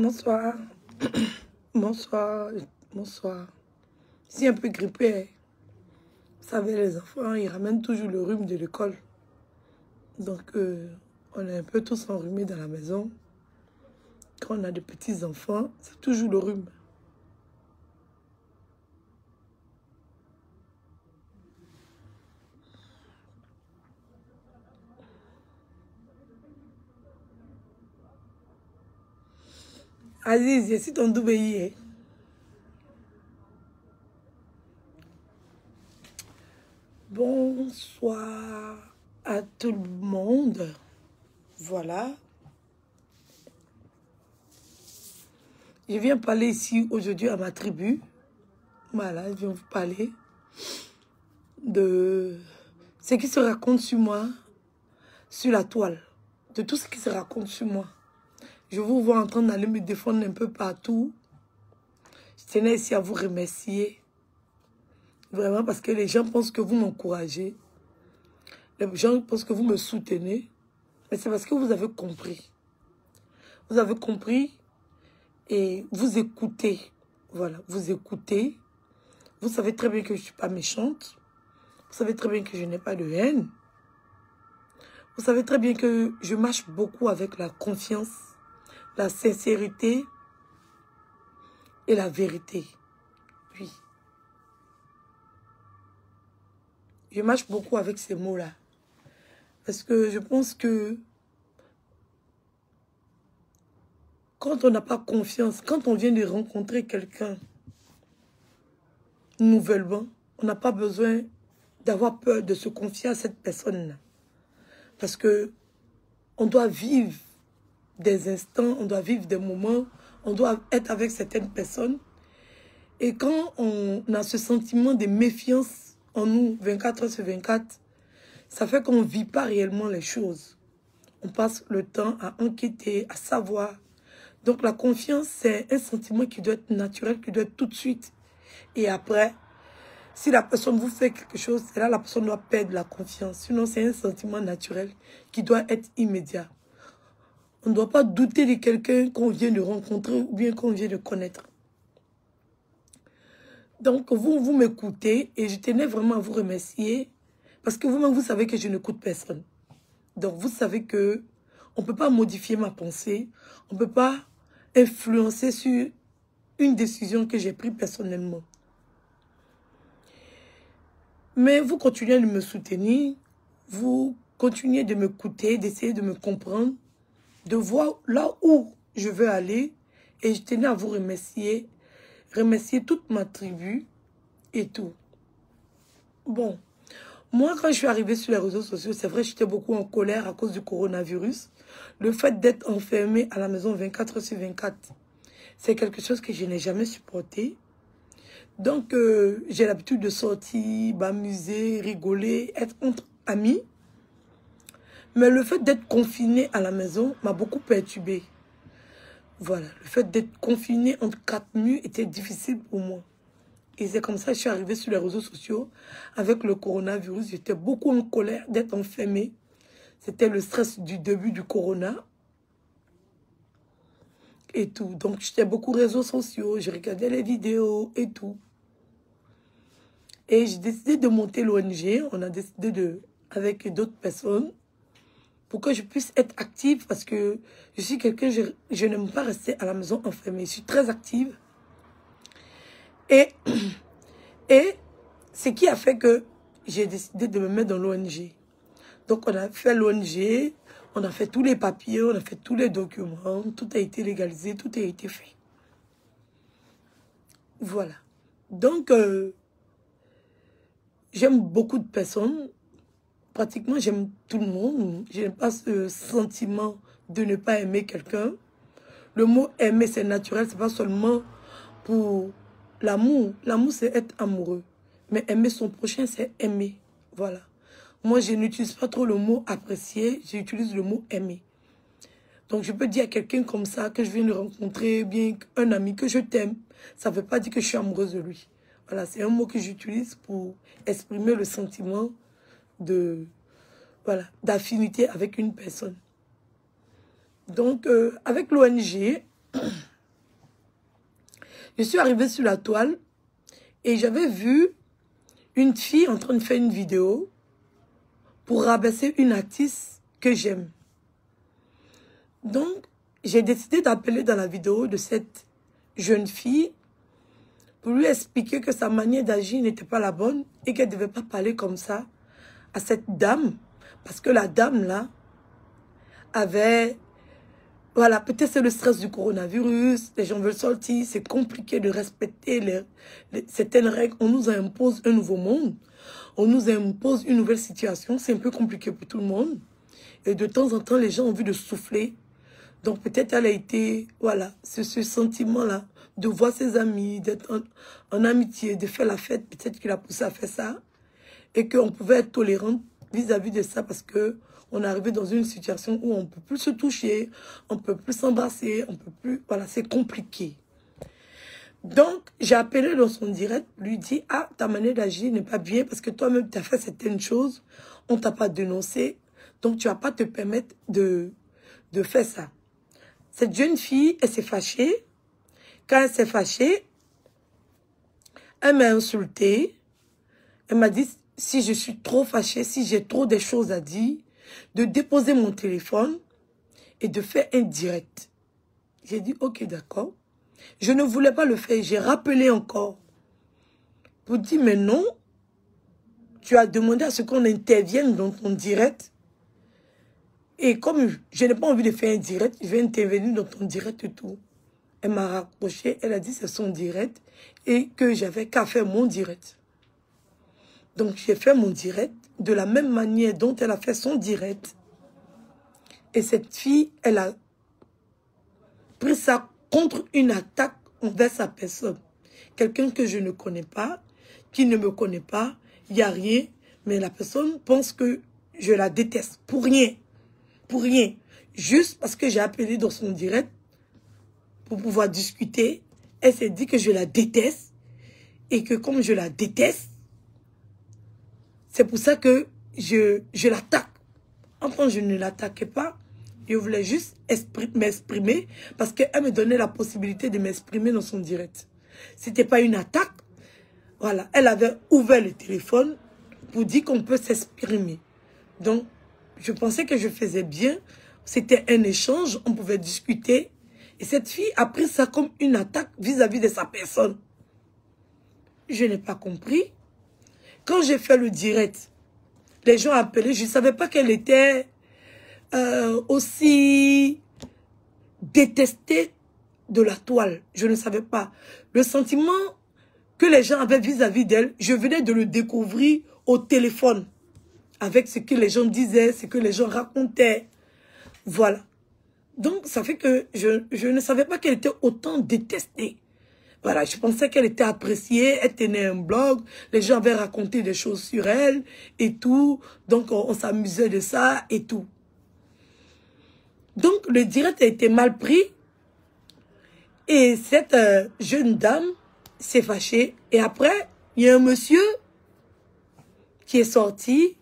Bonsoir. Bonsoir. Bonsoir. Je suis un peu grippée. Vous savez, les enfants, ils ramènent toujours le rhume de l'école. Donc, on est un peu tous enrhumés dans la maison. Quand on a de petits enfants, c'est toujours le rhume. Aziz, je suis ton double. Bonsoir à tout le monde. Voilà. Je viens parler ici aujourd'hui à ma tribu. Voilà, je viens vous parler de ce qui se raconte sur moi, sur la toile. De tout ce qui se raconte sur moi. Je vous vois en train d'aller me défendre un peu partout. Je tenais ici à vous remercier. Vraiment parce que les gens pensent que vous m'encouragez. Les gens pensent que vous me soutenez. Mais c'est parce que vous avez compris. Vous avez compris et vous écoutez. Voilà, vous écoutez. Vous savez très bien que je ne suis pas méchante. Vous savez très bien que je n'ai pas de haine. Vous savez très bien que je marche beaucoup avec la confiance, la sincérité et la vérité. Oui. Je marche beaucoup avec ces mots-là. Parce que je pense que quand on n'a pas confiance, quand on vient de rencontrer quelqu'un nouvellement, on n'a pas besoin d'avoir peur de se confier à cette personne-là. Parce que on doit vivre des instants, on doit vivre des moments, on doit être avec certaines personnes. Et quand on a ce sentiment de méfiance en nous, 24 heures sur 24, ça fait qu'on ne vit pas réellement les choses. On passe le temps à enquêter, à savoir. Donc la confiance, c'est un sentiment qui doit être naturel, qui doit être tout de suite. Et après, si la personne vous fait quelque chose, c'est là la personne doit perdre la confiance. Sinon, c'est un sentiment naturel qui doit être immédiat. On ne doit pas douter de quelqu'un qu'on vient de rencontrer ou bien qu'on vient de connaître. Donc, vous m'écoutez et je tenais vraiment à vous remercier parce que vous-même, vous savez que je n'écoute personne. Donc, vous savez que on ne peut pas modifier ma pensée, on ne peut pas influencer sur une décision que j'ai prise personnellement. Mais vous continuez de me soutenir, vous continuez de m'écouter, d'essayer de me comprendre, de voir là où je veux aller. Et je tenais à vous remercier toute ma tribu et tout. Bon, moi quand je suis arrivée sur les réseaux sociaux, c'est vrai, j'étais beaucoup en colère à cause du coronavirus. Le fait d'être enfermée à la maison 24 heures sur 24, c'est quelque chose que je n'ai jamais supporté. Donc, j'ai l'habitude de sortir, m'amuser, rigoler, être entre amis. Mais le fait d'être confiné à la maison m'a beaucoup perturbée. Voilà, le fait d'être confiné entre 4 murs était difficile pour moi. Et c'est comme ça que je suis arrivée sur les réseaux sociaux. Avec le coronavirus, j'étais beaucoup en colère d'être enfermée. C'était le stress du début du corona. Et tout. Donc, j'étais beaucoup réseaux sociaux. Je regardais les vidéos et tout. Et j'ai décidé de monter l'ONG. On a décidé avec d'autres personnes pour que je puisse être active parce que je suis quelqu'un, je n'aime pas rester à la maison enfermée. Je suis très active. Et ce qui a fait que j'ai décidé de me mettre dans l'ONG. Donc, on a fait l'ONG, on a fait tous les papiers, on a fait tous les documents, tout a été légalisé, tout a été fait. Voilà. Donc, j'aime beaucoup de personnes. Pratiquement, j'aime tout le monde. Je n'ai pas ce sentiment de ne pas aimer quelqu'un. Le mot aimer, c'est naturel. Ce n'est pas seulement pour l'amour. L'amour, c'est être amoureux. Mais aimer son prochain, c'est aimer. Voilà. Moi, je n'utilise pas trop le mot apprécier. J'utilise le mot aimer. Donc, je peux dire à quelqu'un comme ça que je viens de rencontrer, bien un ami que je t'aime. Ça ne veut pas dire que je suis amoureuse de lui. Voilà, c'est un mot que j'utilise pour exprimer le sentiment d'affinité avec une personne. Donc, avec l'ONG, Je suis arrivée sur la toile et j'avais vu une fille en train de faire une vidéo pour rabaisser une artiste que j'aime. Donc, j'ai décidé d'appeler dans la vidéo de cette jeune fille pour lui expliquer que sa manière d'agir n'était pas la bonne et qu'elle ne devait pas parler comme ça à cette dame. Parce que la dame, là, avait... Voilà, peut-être c'est le stress du coronavirus, les gens veulent sortir, c'est compliqué de respecter certaines règles. On nous impose un nouveau monde, on nous impose une nouvelle situation, c'est un peu compliqué pour tout le monde. Et de temps en temps, les gens ont envie de souffler. Donc peut-être elle a été, voilà, ce sentiment-là, de voir ses amis, d'être en amitié, de faire la fête, peut-être qu'il a poussé à faire ça. Et qu'on pouvait être tolérant vis-à-vis de ça parce que on est arrivé dans une situation où on ne peut plus se toucher, on ne peut plus s'embrasser, on peut plus... Voilà, c'est compliqué. Donc, j'ai appelé dans son direct, lui dit, ah, ta manière d'agir n'est pas bien parce que toi-même, tu as fait certaines choses, on ne t'a pas dénoncé, donc tu ne vas pas te permettre de faire ça. Cette jeune fille, elle s'est fâchée. Quand elle s'est fâchée, elle m'a insultée. Elle m'a dit, si je suis trop fâchée, si j'ai trop de choses à dire, de déposer mon téléphone et de faire un direct. J'ai dit, ok, d'accord. Je ne voulais pas le faire. J'ai rappelé encore pour dire, mais non, tu as demandé à ce qu'on intervienne dans ton direct. Et comme je n'ai pas envie de faire un direct, je vais intervenir dans ton direct et tout. Elle m'a raccroché, elle a dit c'est son direct et que j'avais qu'à faire mon direct. Donc j'ai fait mon direct de la même manière dont elle a fait son direct. Et cette fille, elle a pris ça contre une attaque envers sa personne. Quelqu'un que je ne connais pas, qui ne me connaît pas, il n'y a rien, mais la personne pense que je la déteste pour rien. Pour rien. Juste parce que j'ai appelé dans son direct pour pouvoir discuter. Elle s'est dit que je la déteste. Et que comme je la déteste, c'est pour ça que je l'attaque. Enfin, je ne l'attaquais pas. Je voulais juste m'exprimer parce qu'elle me donnait la possibilité de m'exprimer dans son direct. C'était pas une attaque. Voilà. Elle avait ouvert le téléphone pour dire qu'on peut s'exprimer. Donc, je pensais que je faisais bien. C'était un échange. On pouvait discuter. Et cette fille a pris ça comme une attaque vis-à-vis de sa personne. Je n'ai pas compris. Quand j'ai fait le direct, les gens appelaient. Je ne savais pas qu'elle était aussi détestée de la toile. Je ne savais pas. Le sentiment que les gens avaient vis-à-vis d'elle, je venais de le découvrir au téléphone. Avec ce que les gens disaient, ce que les gens racontaient. Voilà. Donc, ça fait que je ne savais pas qu'elle était autant détestée. Voilà, je pensais qu'elle était appréciée, elle tenait un blog, les gens avaient raconté des choses sur elle et tout. Donc, on s'amusait de ça et tout. Donc, le direct a été mal pris. Et cette jeune dame s'est fâchée. Et après, il y a un monsieur qui est sorti,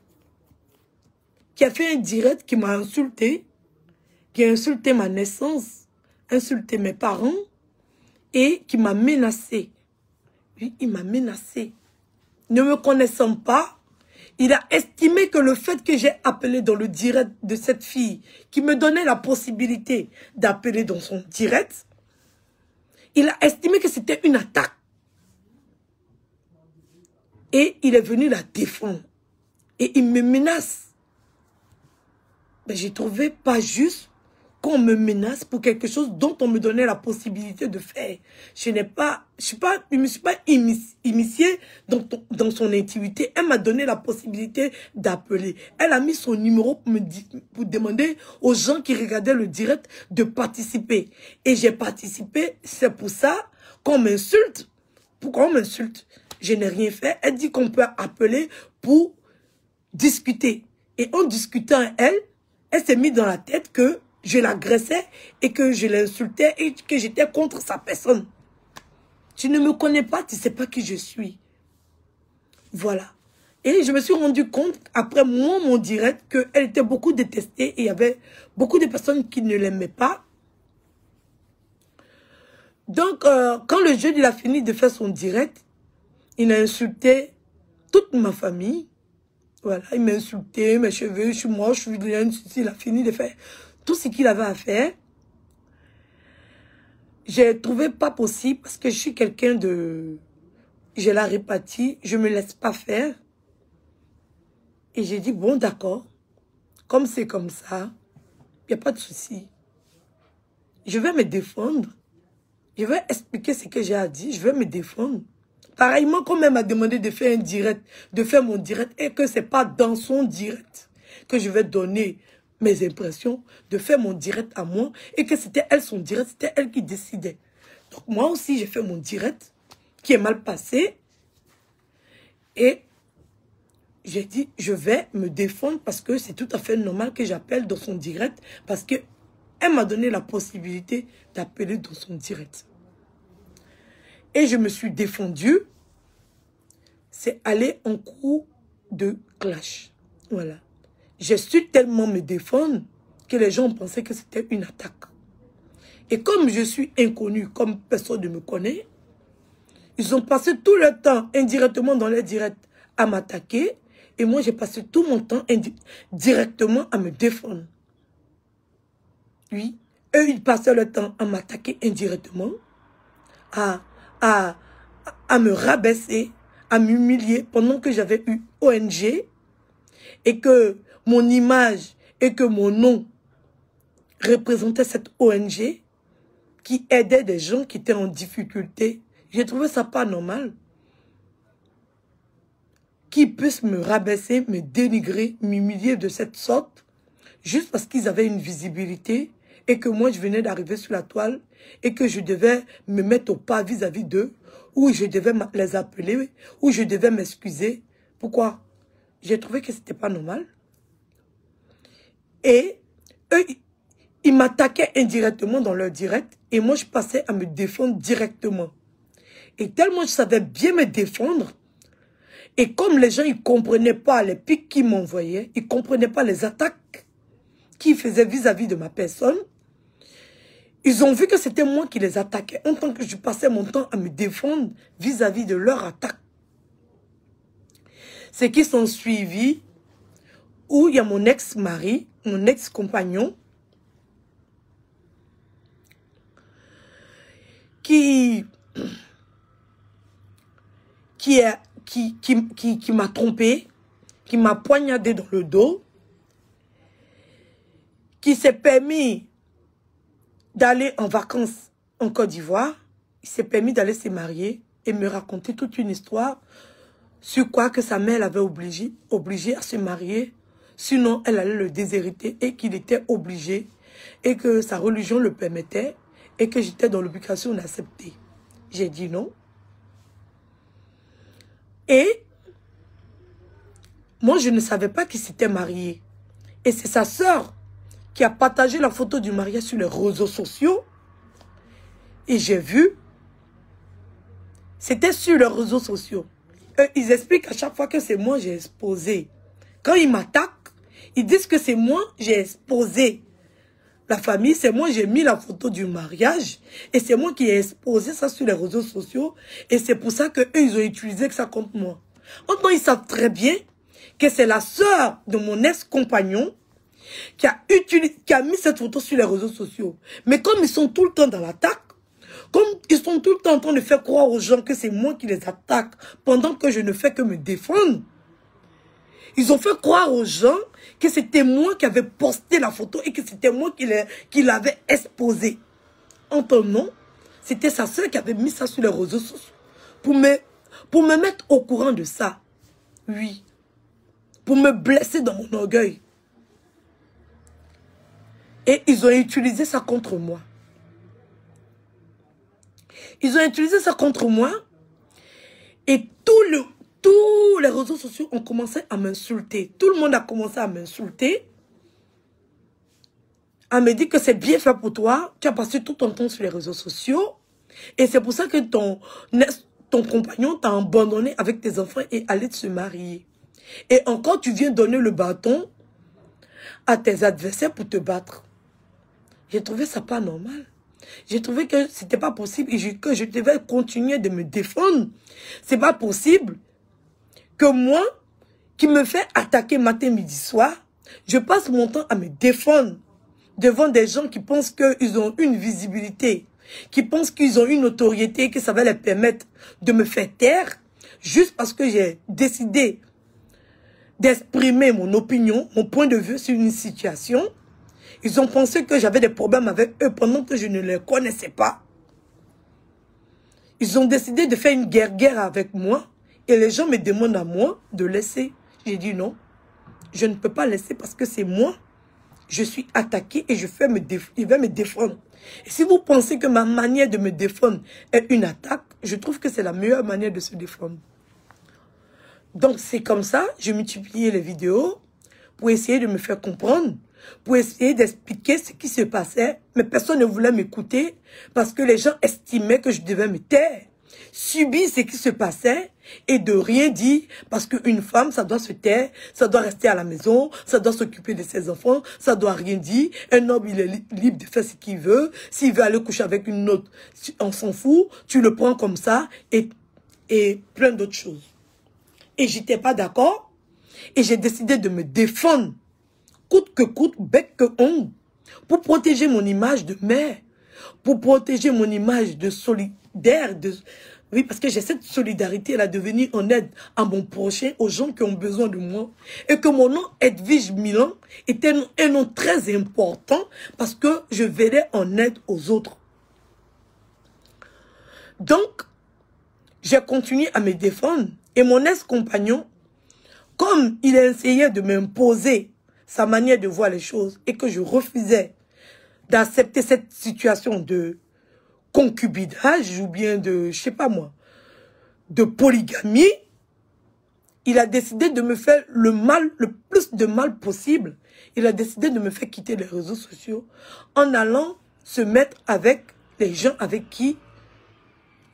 qui a fait un direct qui m'a insulté, qui a insulté ma naissance, insulté mes parents et qui m'a menacé. Lui, il m'a menacé. Ne me connaissant pas, il a estimé que le fait que j'ai appelé dans le direct de cette fille, qui me donnait la possibilité d'appeler dans son direct, il a estimé que c'était une attaque. Et il est venu la défendre. Et il me menace. Mais j'ai trouvé pas juste qu'on me menace pour quelque chose dont on me donnait la possibilité de faire. Je me suis pas initiée dans son intimité. Elle m'a donné la possibilité d'appeler. Elle a mis son numéro pour demander aux gens qui regardaient le direct de participer. Et j'ai participé. C'est pour ça qu'on m'insulte. Pourquoi on m'insulte? Je n'ai rien fait. Elle dit qu'on peut appeler pour discuter. Et en discutant, elle s'est mise dans la tête que je l'agressais et que je l'insultais et que j'étais contre sa personne. Tu ne me connais pas, tu ne sais pas qui je suis. Voilà. Et je me suis rendu compte, après mon direct, qu'elle était beaucoup détestée et il y avait beaucoup de personnes qui ne l'aimaient pas. Donc, quand le jeune il a fini de faire son direct, il a insulté toute ma famille. Voilà, il m'a insulté, mes cheveux, je suis moche, je suis laine, il a fini de faire tout ce qu'il avait à faire. J'ai trouvé pas possible parce que je suis quelqu'un de... J'ai la répartie, je me laisse pas faire. Et j'ai dit, bon, d'accord, comme c'est comme ça, il n'y a pas de souci. Je vais me défendre. Je vais expliquer ce que j'ai à dire, je vais me défendre. Pareillement, quand même m'a demandé de faire un direct, de faire mon direct, et que c'est pas dans son direct que je vais donner mes impressions, de faire mon direct à moi, et que c'était elle son direct, c'était elle qui décidait. Donc moi aussi, j'ai fait mon direct, qui est mal passé, et j'ai dit, je vais me défendre parce que c'est tout à fait normal que j'appelle dans son direct, parce que elle m'a donné la possibilité d'appeler dans son direct. Et je me suis défendue. C'est aller en cours de clash. Voilà. J'ai su tellement me défendre que les gens pensaient que c'était une attaque. Et comme je suis inconnue, comme personne ne me connaît, ils ont passé tout le temps indirectement dans les directs à m'attaquer. Et moi, j'ai passé tout mon temps directement à me défendre. Oui. Eux, ils passaient le temps à m'attaquer indirectement, à me rabaisser, à m'humilier pendant que j'avais eu ONG et que mon image et que mon nom représentaient cette ONG qui aidait des gens qui étaient en difficulté. J'ai trouvé ça pas normal. Qu'ils puissent me rabaisser, me dénigrer, m'humilier de cette sorte, juste parce qu'ils avaient une visibilité et que moi je venais d'arriver sur la toile et que je devais me mettre au pas vis-à-vis d'eux, ou je devais les appeler, ou je devais m'excuser. Pourquoi? J'ai trouvé que c'était pas normal. Et eux, ils m'attaquaient indirectement dans leur direct, et moi je passais à me défendre directement. Et tellement je savais bien me défendre, et comme les gens, ils ne comprenaient pas les pics qu'ils m'envoyaient, ils ne comprenaient pas les attaques qu'ils faisaient vis-à-vis de ma personne, ils ont vu que c'était moi qui les attaquais, en tant que je passais mon temps à me défendre vis-à-vis de leur attaque. Ce qui sont suivis, où il y a mon ex-mari, mon ex-compagnon, qui m'a trompé, qui m'a poignardé dans le dos, qui s'est permis d'aller en vacances en Côte d'Ivoire, il s'est permis d'aller se marier et me raconter toute une histoire sur quoi que sa mère l'avait obligé à se marier, sinon elle allait le déshériter et qu'il était obligé et que sa religion le permettait et que j'étais dans l'obligation d'accepter. J'ai dit non. Et moi, je ne savais pas qu'il s'était marié. Et c'est sa sœur qui a partagé la photo du mariage sur les réseaux sociaux. Et j'ai vu. C'était sur les réseaux sociaux. Ils expliquent à chaque fois que c'est moi j'ai exposé. Quand ils m'attaquent, ils disent que c'est moi j'ai exposé la famille. C'est moi j'ai mis la photo du mariage. Et c'est moi qui ai exposé ça sur les réseaux sociaux. Et c'est pour ça qu'eux, ils ont utilisé ça contre moi. Autant ils savent très bien que c'est la sœur de mon ex-compagnon qui a mis cette photo sur les réseaux sociaux. Mais comme ils sont tout le temps dans l'attaque, comme ils sont tout le temps en train de faire croire aux gens que c'est moi qui les attaque, pendant que je ne fais que me défendre, ils ont fait croire aux gens que c'était moi qui avais posté la photo et que c'était moi qui l'avais exposée. En ton nom, c'était sa soeur qui avait mis ça sur les réseaux sociaux pour me mettre au courant de ça. Oui. Pour me blesser dans mon orgueil. Et ils ont utilisé ça contre moi. Ils ont utilisé ça contre moi. Et tous les réseaux sociaux ont commencé à m'insulter. Tout le monde a commencé à m'insulter. À me dire que c'est bien fait pour toi. Tu as passé tout ton temps sur les réseaux sociaux. Et c'est pour ça que ton compagnon t'a abandonné avec tes enfants et allé se marier. Et encore, tu viens donner le bâton à tes adversaires pour te battre. J'ai trouvé ça pas normal. J'ai trouvé que c'était pas possible et que je devais continuer de me défendre. C'est pas possible que moi, qui me fait attaquer matin, midi, soir, je passe mon temps à me défendre devant des gens qui pensent qu'ils ont une visibilité, qui pensent qu'ils ont une autorité, que ça va leur permettre de me faire taire, juste parce que j'ai décidé d'exprimer mon opinion, mon point de vue sur une situation. Ils ont pensé que j'avais des problèmes avec eux pendant que je ne les connaissais pas. Ils ont décidé de faire une guerre avec moi et les gens me demandent à moi de laisser. J'ai dit non, je ne peux pas laisser parce que c'est moi. Je suis attaqué et je vais me défendre. Et si vous pensez que ma manière de me défendre est une attaque, je trouve que c'est la meilleure manière de se défendre. Donc c'est comme ça, je multipliais les vidéos pour essayer de me faire comprendre, pour essayer d'expliquer ce qui se passait. Mais personne ne voulait m'écouter parce que les gens estimaient que je devais me taire, subir ce qui se passait et de rien dire parce qu'une femme, ça doit se taire, ça doit rester à la maison, ça doit s'occuper de ses enfants, ça doit rien dire. Un homme, il est libre de faire ce qu'il veut. S'il veut aller coucher avec une autre, on s'en fout. Tu le prends comme ça et plein d'autres choses. Et j'étais pas d'accord. Et j'ai décidé de me défendre, coûte que coûte, bec que ongle, pour protéger mon image de mère, pour protéger mon image de solidaire. Oui, parce que j'ai cette solidarité-là de venir en aide à mon prochain, aux gens qui ont besoin de moi. Et que mon nom, Edwige Milan, était un nom très important parce que je venais en aide aux autres. Donc, j'ai continué à me défendre. Et mon ex-compagnon, comme il essayait de m'imposer sa manière de voir les choses et que je refusais d'accepter cette situation de concubinage ou bien de, je sais pas moi, de polygamie, il a décidé de me faire le mal, le plus de mal possible. Il a décidé de me faire quitter les réseaux sociaux en allant se mettre avec les gens avec qui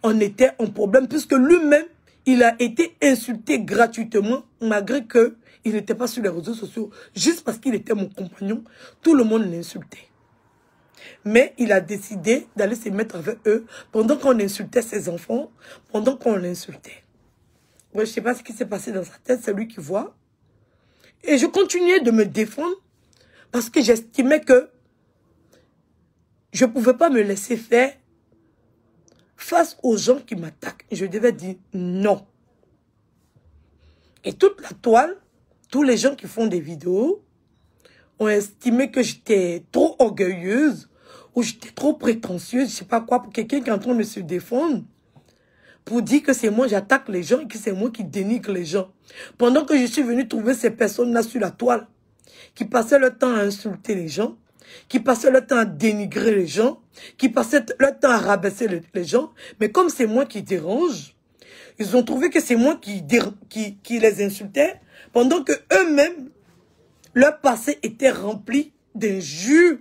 on était en problème, puisque lui-même, il a été insulté gratuitement, malgré qu'il n'était pas sur les réseaux sociaux, juste parce qu'il était mon compagnon. Tout le monde l'insultait. Mais il a décidé d'aller se mettre avec eux pendant qu'on insultait ses enfants, pendant qu'on l'insultait. Ouais, je ne sais pas ce qui s'est passé dans sa tête, c'est lui qui voit. Et je continuais de me défendre parce que j'estimais que je ne pouvais pas me laisser faire face aux gens qui m'attaquent. Je devais dire non. Et toute la toile, tous les gens qui font des vidéos ont estimé que j'étais trop orgueilleuse ou j'étais trop prétentieuse, je ne sais pas quoi, pour quelqu'un qui est en train de se défendre, pour dire que c'est moi j'attaque les gens et que c'est moi qui dénigre les gens. Pendant que je suis venue trouver ces personnes-là sur la toile, qui passaient le temps à insulter les gens, qui passaient le temps à dénigrer les gens, qui passaient le temps à rabaisser les gens, mais comme c'est moi qui dérange, ils ont trouvé que c'est moi qui les insultais, pendant que eux-mêmes, leur passé était rempli d'injures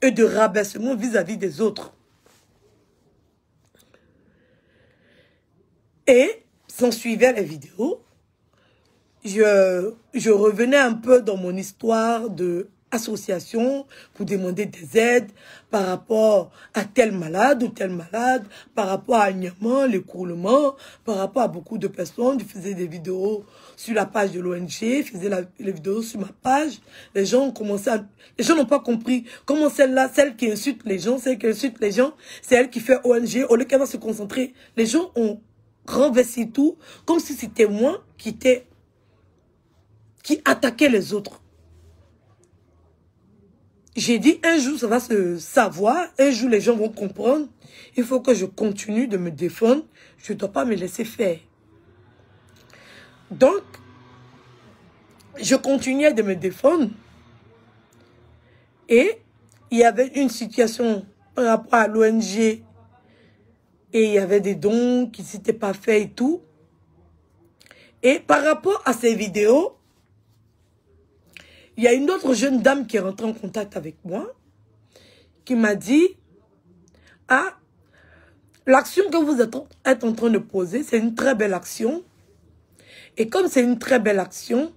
et de rabaissement vis-à-vis des autres. Et, s'en suivait les vidéos, je revenais un peu dans mon histoire de association pour demander des aides par rapport à tel malade ou tel malade, par rapport à Niaman, l'écroulement, par rapport à beaucoup de personnes. Je faisais des vidéos sur la page de l'ONG, je faisais les vidéos sur ma page. Les gens ont commencé à... Les gens n'ont pas compris comment celle-là, celle qui insulte les gens, c'est elle qui fait ONG, au lieu qu'elle va se concentrer. Les gens ont renversé tout, comme si c'était moi qui attaquait les autres. J'ai dit, un jour, ça va se savoir. Un jour, les gens vont comprendre. Il faut que je continue de me défendre. Je ne dois pas me laisser faire. Donc, je continuais de me défendre. Et il y avait une situation par rapport à l'ONG. Et il y avait des dons qui ne s'étaient pas faits et tout. Et par rapport à ces vidéos, il y a une autre jeune dame qui est rentrée en contact avec moi, qui m'a dit, ah, l'action que vous êtes en train de poser, c'est une très belle action. Et comme c'est une très belle action,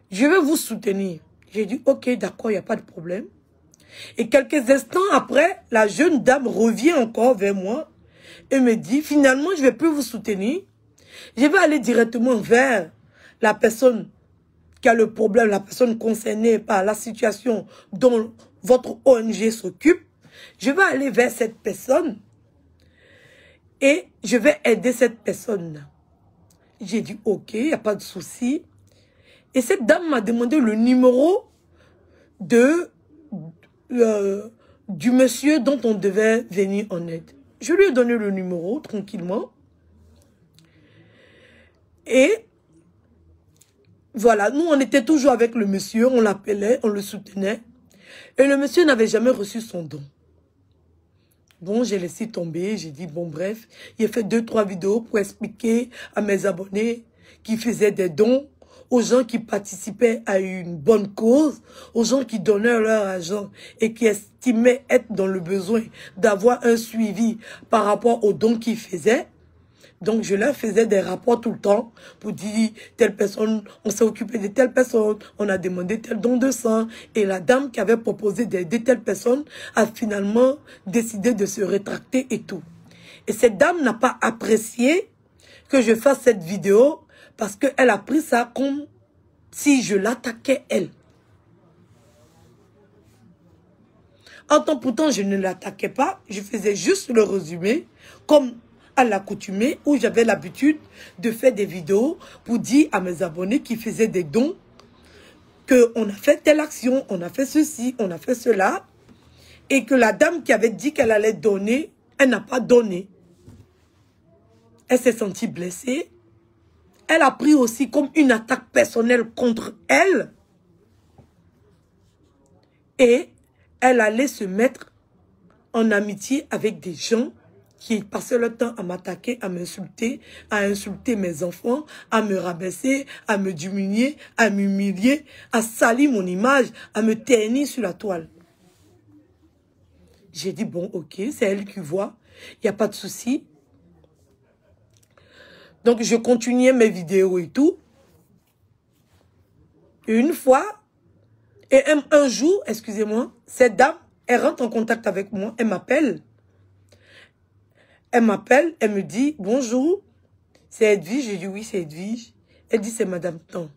je vais vous soutenir. J'ai dit, ok, d'accord, il n'y a pas de problème. Et quelques instants après, la jeune dame revient encore vers moi et me dit, finalement, je ne vais plus vous soutenir. Je vais aller directement vers la personne qui a le problème, la personne concernée par la situation dont votre ONG s'occupe. Je vais aller vers cette personne et je vais aider cette personne. J'ai dit, ok, il n'y a pas de souci. Et cette dame m'a demandé le numéro du monsieur dont on devait venir en aide. Je lui ai donné le numéro tranquillement. Et voilà, nous on était toujours avec le monsieur, on l'appelait, on le soutenait. Et le monsieur n'avait jamais reçu son don. Bon, j'ai laissé tomber, j'ai dit, bon bref, il a fait 2-3 vidéos pour expliquer à mes abonnés qui faisaient des dons, aux gens qui participaient à une bonne cause, aux gens qui donnaient leur argent et qui estimaient être dans le besoin d'avoir un suivi par rapport aux dons qu'ils faisaient. Donc, je leur faisais des rapports tout le temps pour dire, telle personne, on s'est occupé de telle personne, on a demandé tel don de sang. Et la dame qui avait proposé d'aider telle personne a finalement décidé de se rétracter et tout. Et cette dame n'a pas apprécié que je fasse cette vidéo parce qu'elle a pris ça comme si je l'attaquais elle. En tant pourtant, je ne l'attaquais pas, je faisais juste le résumé comme à l'accoutumée où j'avais l'habitude de faire des vidéos pour dire à mes abonnés qui faisaient des dons qu'on a fait telle action, on a fait ceci, on a fait cela et que la dame qui avait dit qu'elle allait donner, elle n'a pas donné. Elle s'est sentie blessée. Elle a pris aussi comme une attaque personnelle contre elle et elle allait se mettre en amitié avec des gens qui passaient leur temps à m'attaquer, à m'insulter, à insulter mes enfants, à me rabaisser, à me diminuer, à m'humilier, à salir mon image, à me ternir sur la toile. J'ai dit, bon, ok, c'est elle qui voit, il n'y a pas de souci. Donc, je continuais mes vidéos et tout. Et une fois, et un jour, excusez-moi, cette dame, elle rentre en contact avec moi, elle m'appelle. Elle m'appelle, elle me dit, bonjour, c'est Edwige. Je dis, oui, c'est Edwige. Elle dit, c'est Madame Tan.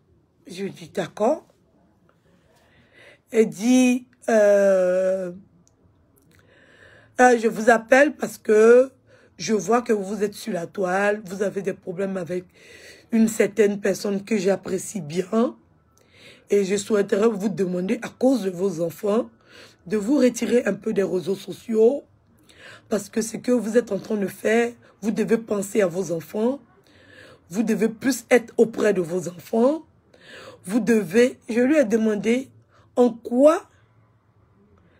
Je dis, d'accord. Elle dit, je vous appelle parce que je vois que vous êtes sur la toile, vous avez des problèmes avec une certaine personne que j'apprécie bien. Et je souhaiterais vous demander, à cause de vos enfants, de vous retirer un peu des réseaux sociaux. Parce que ce que vous êtes en train de faire, vous devez penser à vos enfants. Vous devez plus être auprès de vos enfants. Vous devez... Je lui ai demandé en quoi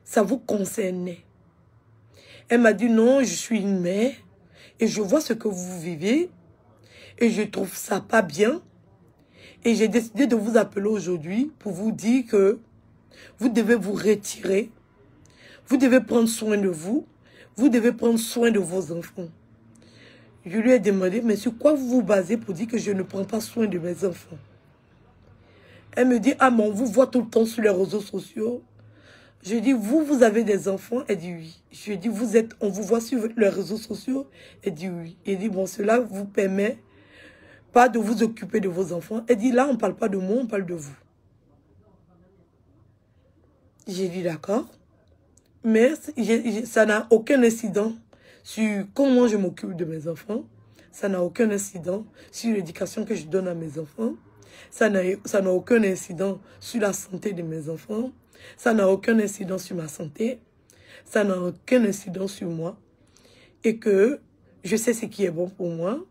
ça vous concernait. Elle m'a dit non, je suis une mère et je vois ce que vous vivez et je trouve ça pas bien. Et j'ai décidé de vous appeler aujourd'hui pour vous dire que vous devez vous retirer. Vous devez prendre soin de vous. Vous devez prendre soin de vos enfants. Je lui ai demandé, mais sur quoi vous vous basez pour dire que je ne prends pas soin de mes enfants? Elle me dit, ah mais on vous voit tout le temps sur les réseaux sociaux. Je dis, vous avez des enfants? Elle dit oui. Je dis, on vous voit sur les réseaux sociaux? Elle dit oui. Elle dit, bon, cela vous permet pas de vous occuper de vos enfants. Elle dit, là, on ne parle pas de moi, on parle de vous. J'ai dit, d'accord. Mais ça n'a aucun incident sur comment je m'occupe de mes enfants. Ça n'a aucun incident sur l'éducation que je donne à mes enfants. Ça n'a aucun incident sur la santé de mes enfants. Ça n'a aucun incident sur ma santé. Ça n'a aucun incident sur moi. Et que je sais ce qui est bon pour moi.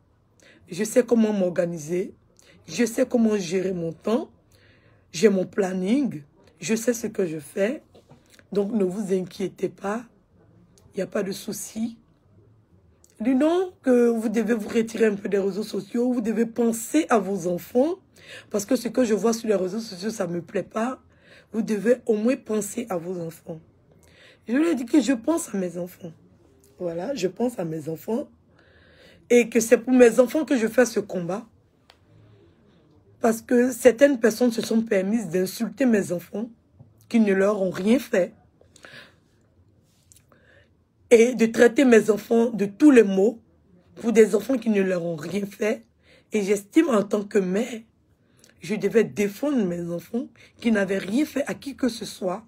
Je sais comment m'organiser. Je sais comment gérer mon temps. J'ai mon planning. Je sais ce que je fais. Donc, ne vous inquiétez pas. Il n'y a pas de souci. Du non que vous devez vous retirer un peu des réseaux sociaux. Vous devez penser à vos enfants. Parce que ce que je vois sur les réseaux sociaux, ça ne me plaît pas. Vous devez au moins penser à vos enfants. Je lui ai dit que je pense à mes enfants. Voilà, je pense à mes enfants. Et que c'est pour mes enfants que je fais ce combat. Parce que certaines personnes se sont permises d'insulter mes enfants qui ne leur ont rien fait. et de traiter mes enfants de tous les maux pour des enfants qui ne leur ont rien fait. Et j'estime en tant que mère, je devais défendre mes enfants qui n'avaient rien fait à qui que ce soit.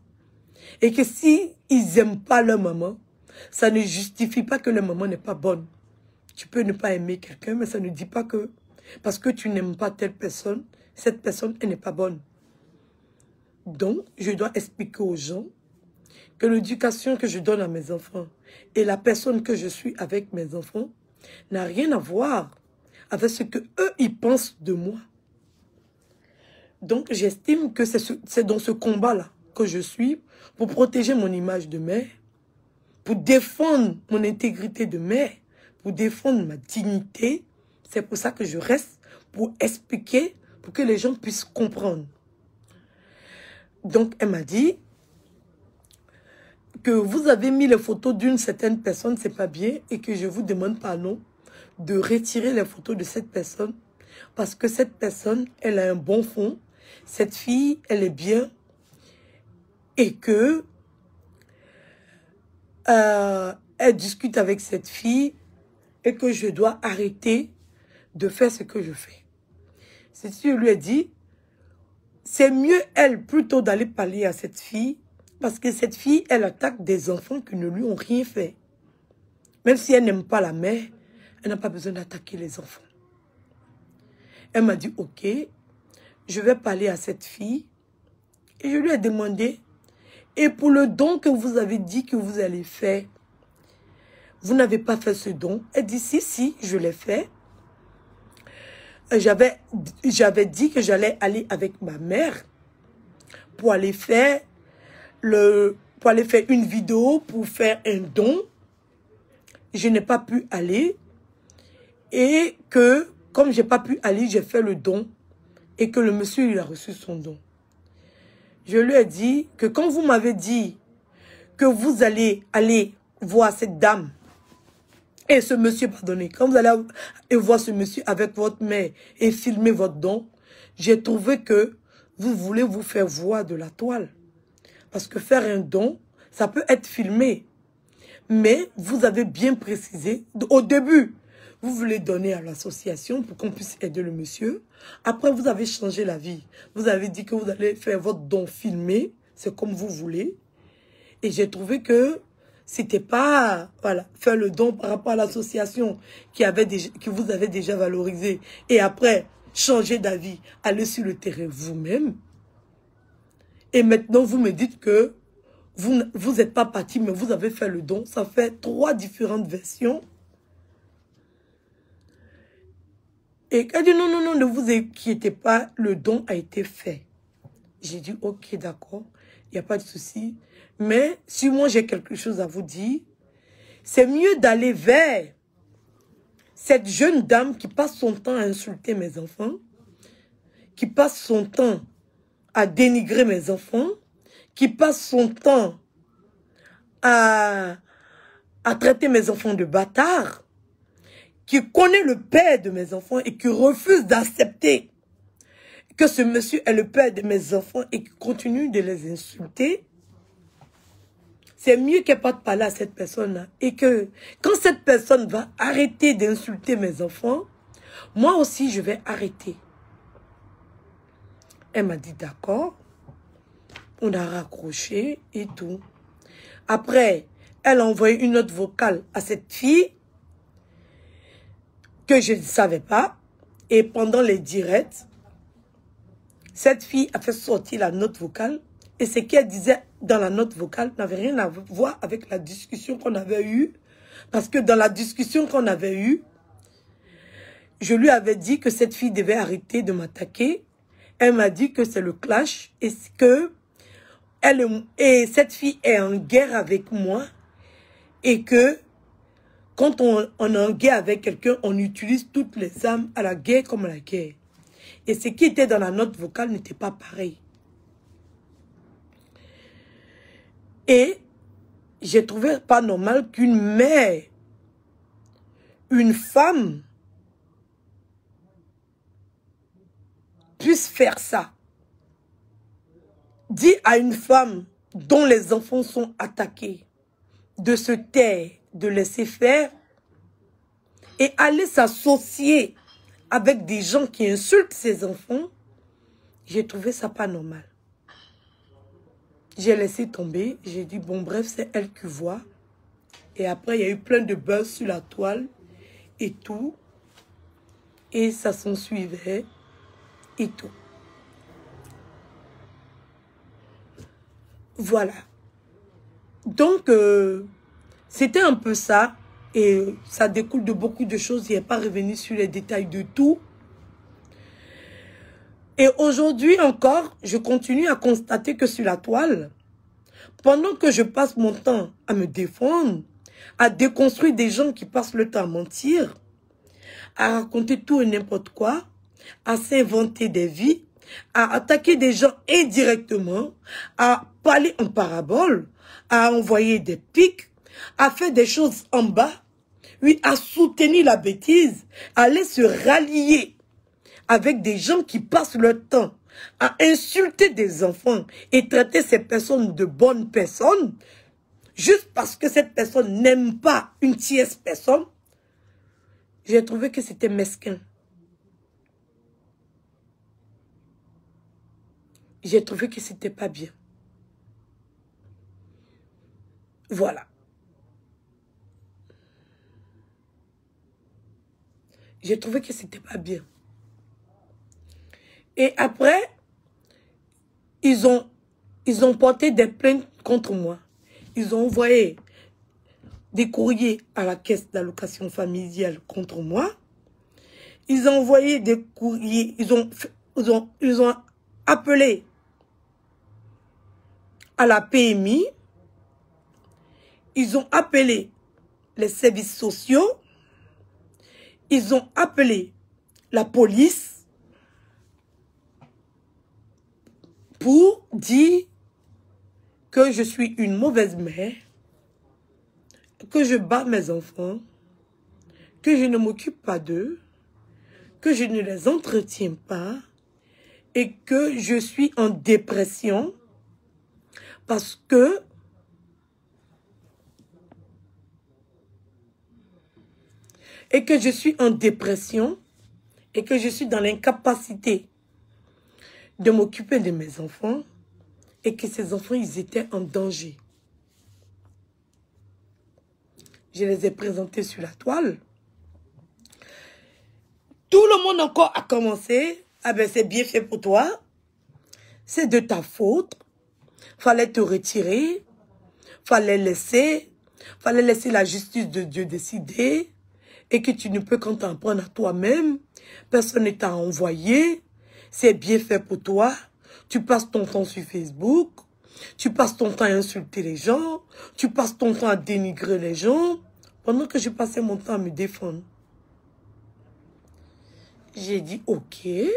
Et que si ils n'aiment pas leur maman, ça ne justifie pas que leur maman n'est pas bonne. Tu peux ne pas aimer quelqu'un, mais ça ne dit pas que parce que tu n'aimes pas telle personne, cette personne, elle n'est pas bonne. Donc, je dois expliquer aux gens que l'éducation que je donne à mes enfants et la personne que je suis avec mes enfants n'a rien à voir avec ce que eux ils pensent de moi. Donc, j'estime que c'est dans ce combat-là que je suis pour protéger mon image de mère, pour défendre mon intégrité de mère, pour défendre ma dignité. C'est pour ça que je reste, pour expliquer, pour que les gens puissent comprendre. Donc, elle m'a dit que vous avez mis les photos d'une certaine personne, c'est pas bien, et que je vous demande pardon de retirer les photos de cette personne, parce que cette personne, elle a un bon fond, cette fille, elle est bien, et que elle discute avec cette fille, et que je dois arrêter de faire ce que je fais. C'est ce que je lui ai dit. C'est mieux, elle, plutôt d'aller parler à cette fille, parce que cette fille, elle attaque des enfants qui ne lui ont rien fait. Même si elle n'aime pas la mère, elle n'a pas besoin d'attaquer les enfants. Elle m'a dit, ok, je vais parler à cette fille. Et je lui ai demandé, et pour le don que vous avez dit que vous allez faire, vous n'avez pas fait ce don? Elle dit, si, je l'ai fait. J'avais dit que j'allais aller avec ma mère pour aller faire une vidéo, pour faire un don. Je n'ai pas pu aller. Et que, comme je n'ai pas pu aller, j'ai fait le don. Et que le monsieur, il a reçu son don. Je lui ai dit que quand vous m'avez dit que vous allez aller voir cette dame, et ce monsieur, pardonnez, quand vous allez voir ce monsieur avec votre mère et filmer votre don, j'ai trouvé que vous voulez vous faire voir de la toile. Parce que faire un don, ça peut être filmé. Mais vous avez bien précisé, au début, vous voulez donner à l'association pour qu'on puisse aider le monsieur. Après, vous avez changé la vie. Vous avez dit que vous allez faire votre don filmé, c'est comme vous voulez. Et j'ai trouvé que c'était pas, voilà, faire le don par rapport à l'association que vous avez déjà valorisé. Et après, changer d'avis, aller sur le terrain vous-même. Et maintenant, vous me dites que vous n'êtes pas parti, mais vous avez fait le don. Ça fait 3 différentes versions. Et elle dit, non, ne vous inquiétez pas, le don a été fait. J'ai dit, ok, d'accord, il n'y a pas de souci. Mais si moi j'ai quelque chose à vous dire, c'est mieux d'aller vers cette jeune dame qui passe son temps à insulter mes enfants, qui passe son temps à dénigrer mes enfants, qui passe son temps à traiter mes enfants de bâtards, qui connaît le père de mes enfants et qui refuse d'accepter que ce monsieur est le père de mes enfants et qui continue de les insulter. C'est mieux qu'elle parte parler à cette personne-là. Et que quand cette personne va arrêter d'insulter mes enfants, moi aussi je vais arrêter. Elle m'a dit d'accord. On a raccroché et tout. Après, elle a envoyé une note vocale à cette fille que je ne savais pas. Et pendant les directs, cette fille a fait sortir la note vocale. Et ce qu'elle disait dans la note vocale n'avait rien à voir avec la discussion qu'on avait eue. Parce que dans la discussion qu'on avait eue, je lui avais dit que cette fille devait arrêter de m'attaquer. Elle m'a dit que c'est le clash et que cette fille est en guerre avec moi. Et que quand on est en guerre avec quelqu'un, on utilise toutes les armes à la guerre comme à la guerre. Et ce qui était dans la note vocale n'était pas pareil. Et j'ai trouvé pas normal qu'une mère, une femme, puisse faire ça. Dire à une femme dont les enfants sont attaqués, de se taire, de laisser faire et aller s'associer avec des gens qui insultent ses enfants, j'ai trouvé ça pas normal. J'ai laissé tomber, j'ai dit bon bref, c'est elle qui voit. Et après, il y a eu plein de buzz sur la toile et tout. Et ça s'en suivait et tout. Voilà. Donc, c'était un peu ça. Et ça découle de beaucoup de choses. Il n'est pas revenu sur les détails de tout. Et aujourd'hui encore, je continue à constater que sur la toile, pendant que je passe mon temps à me défendre, à déconstruire des gens qui passent le temps à mentir, à raconter tout et n'importe quoi, à s'inventer des vies, à attaquer des gens indirectement, à parler en parabole, à envoyer des pics, à faire des choses en bas, oui, à soutenir la bêtise, à aller se rallier avec des gens qui passent leur temps à insulter des enfants et traiter ces personnes de bonnes personnes, juste parce que cette personne n'aime pas une tierce personne, j'ai trouvé que c'était mesquin. J'ai trouvé que c'était pas bien. Voilà. J'ai trouvé que c'était pas bien. Et après, ils ont porté des plaintes contre moi. Ils ont envoyé des courriers à la caisse d'allocation familiale contre moi. Ils ont envoyé des courriers, ils ont appelé à la PMI. Ils ont appelé les services sociaux. Ils ont appelé la police pour dire que je suis une mauvaise mère, que je bats mes enfants, que je ne m'occupe pas d'eux, que je ne les entretiens pas et que je suis en dépression parce que je suis en dépression et que je suis dans l'incapacité de m'occuper de mes enfants et que ces enfants, ils étaient en danger. Je les ai présentés sur la toile. Tout le monde encore a commencé. Ah ben c'est bien fait pour toi. C'est de ta faute. Fallait te retirer. Fallait laisser la justice de Dieu décider. Et que tu ne peux qu'en t'en prendre à toi-même. Personne ne t'a envoyé. C'est bien fait pour toi. Tu passes ton temps sur Facebook. Tu passes ton temps à insulter les gens. Tu passes ton temps à dénigrer les gens. Pendant que je passais mon temps à me défendre. J'ai dit, ok, il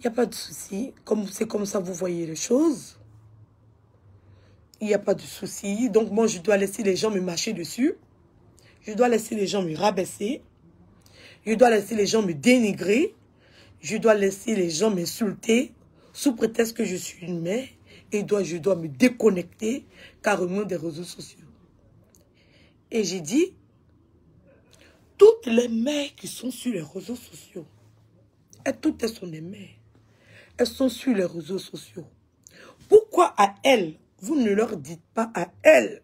n'y a pas de souci. C'est comme ça vous voyez les choses. Il n'y a pas de souci. Donc moi, je dois laisser les gens me marcher dessus. Je dois laisser les gens me rabaisser. Je dois laisser les gens me dénigrer. Je dois laisser les gens m'insulter sous prétexte que je suis une mère. Et je dois me déconnecter carrément des réseaux sociaux. Et j'ai dit, toutes les mères qui sont sur les réseaux sociaux, et toutes elles sont des mères, elles sont sur les réseaux sociaux. Pourquoi à elles, vous ne leur dites pas à elles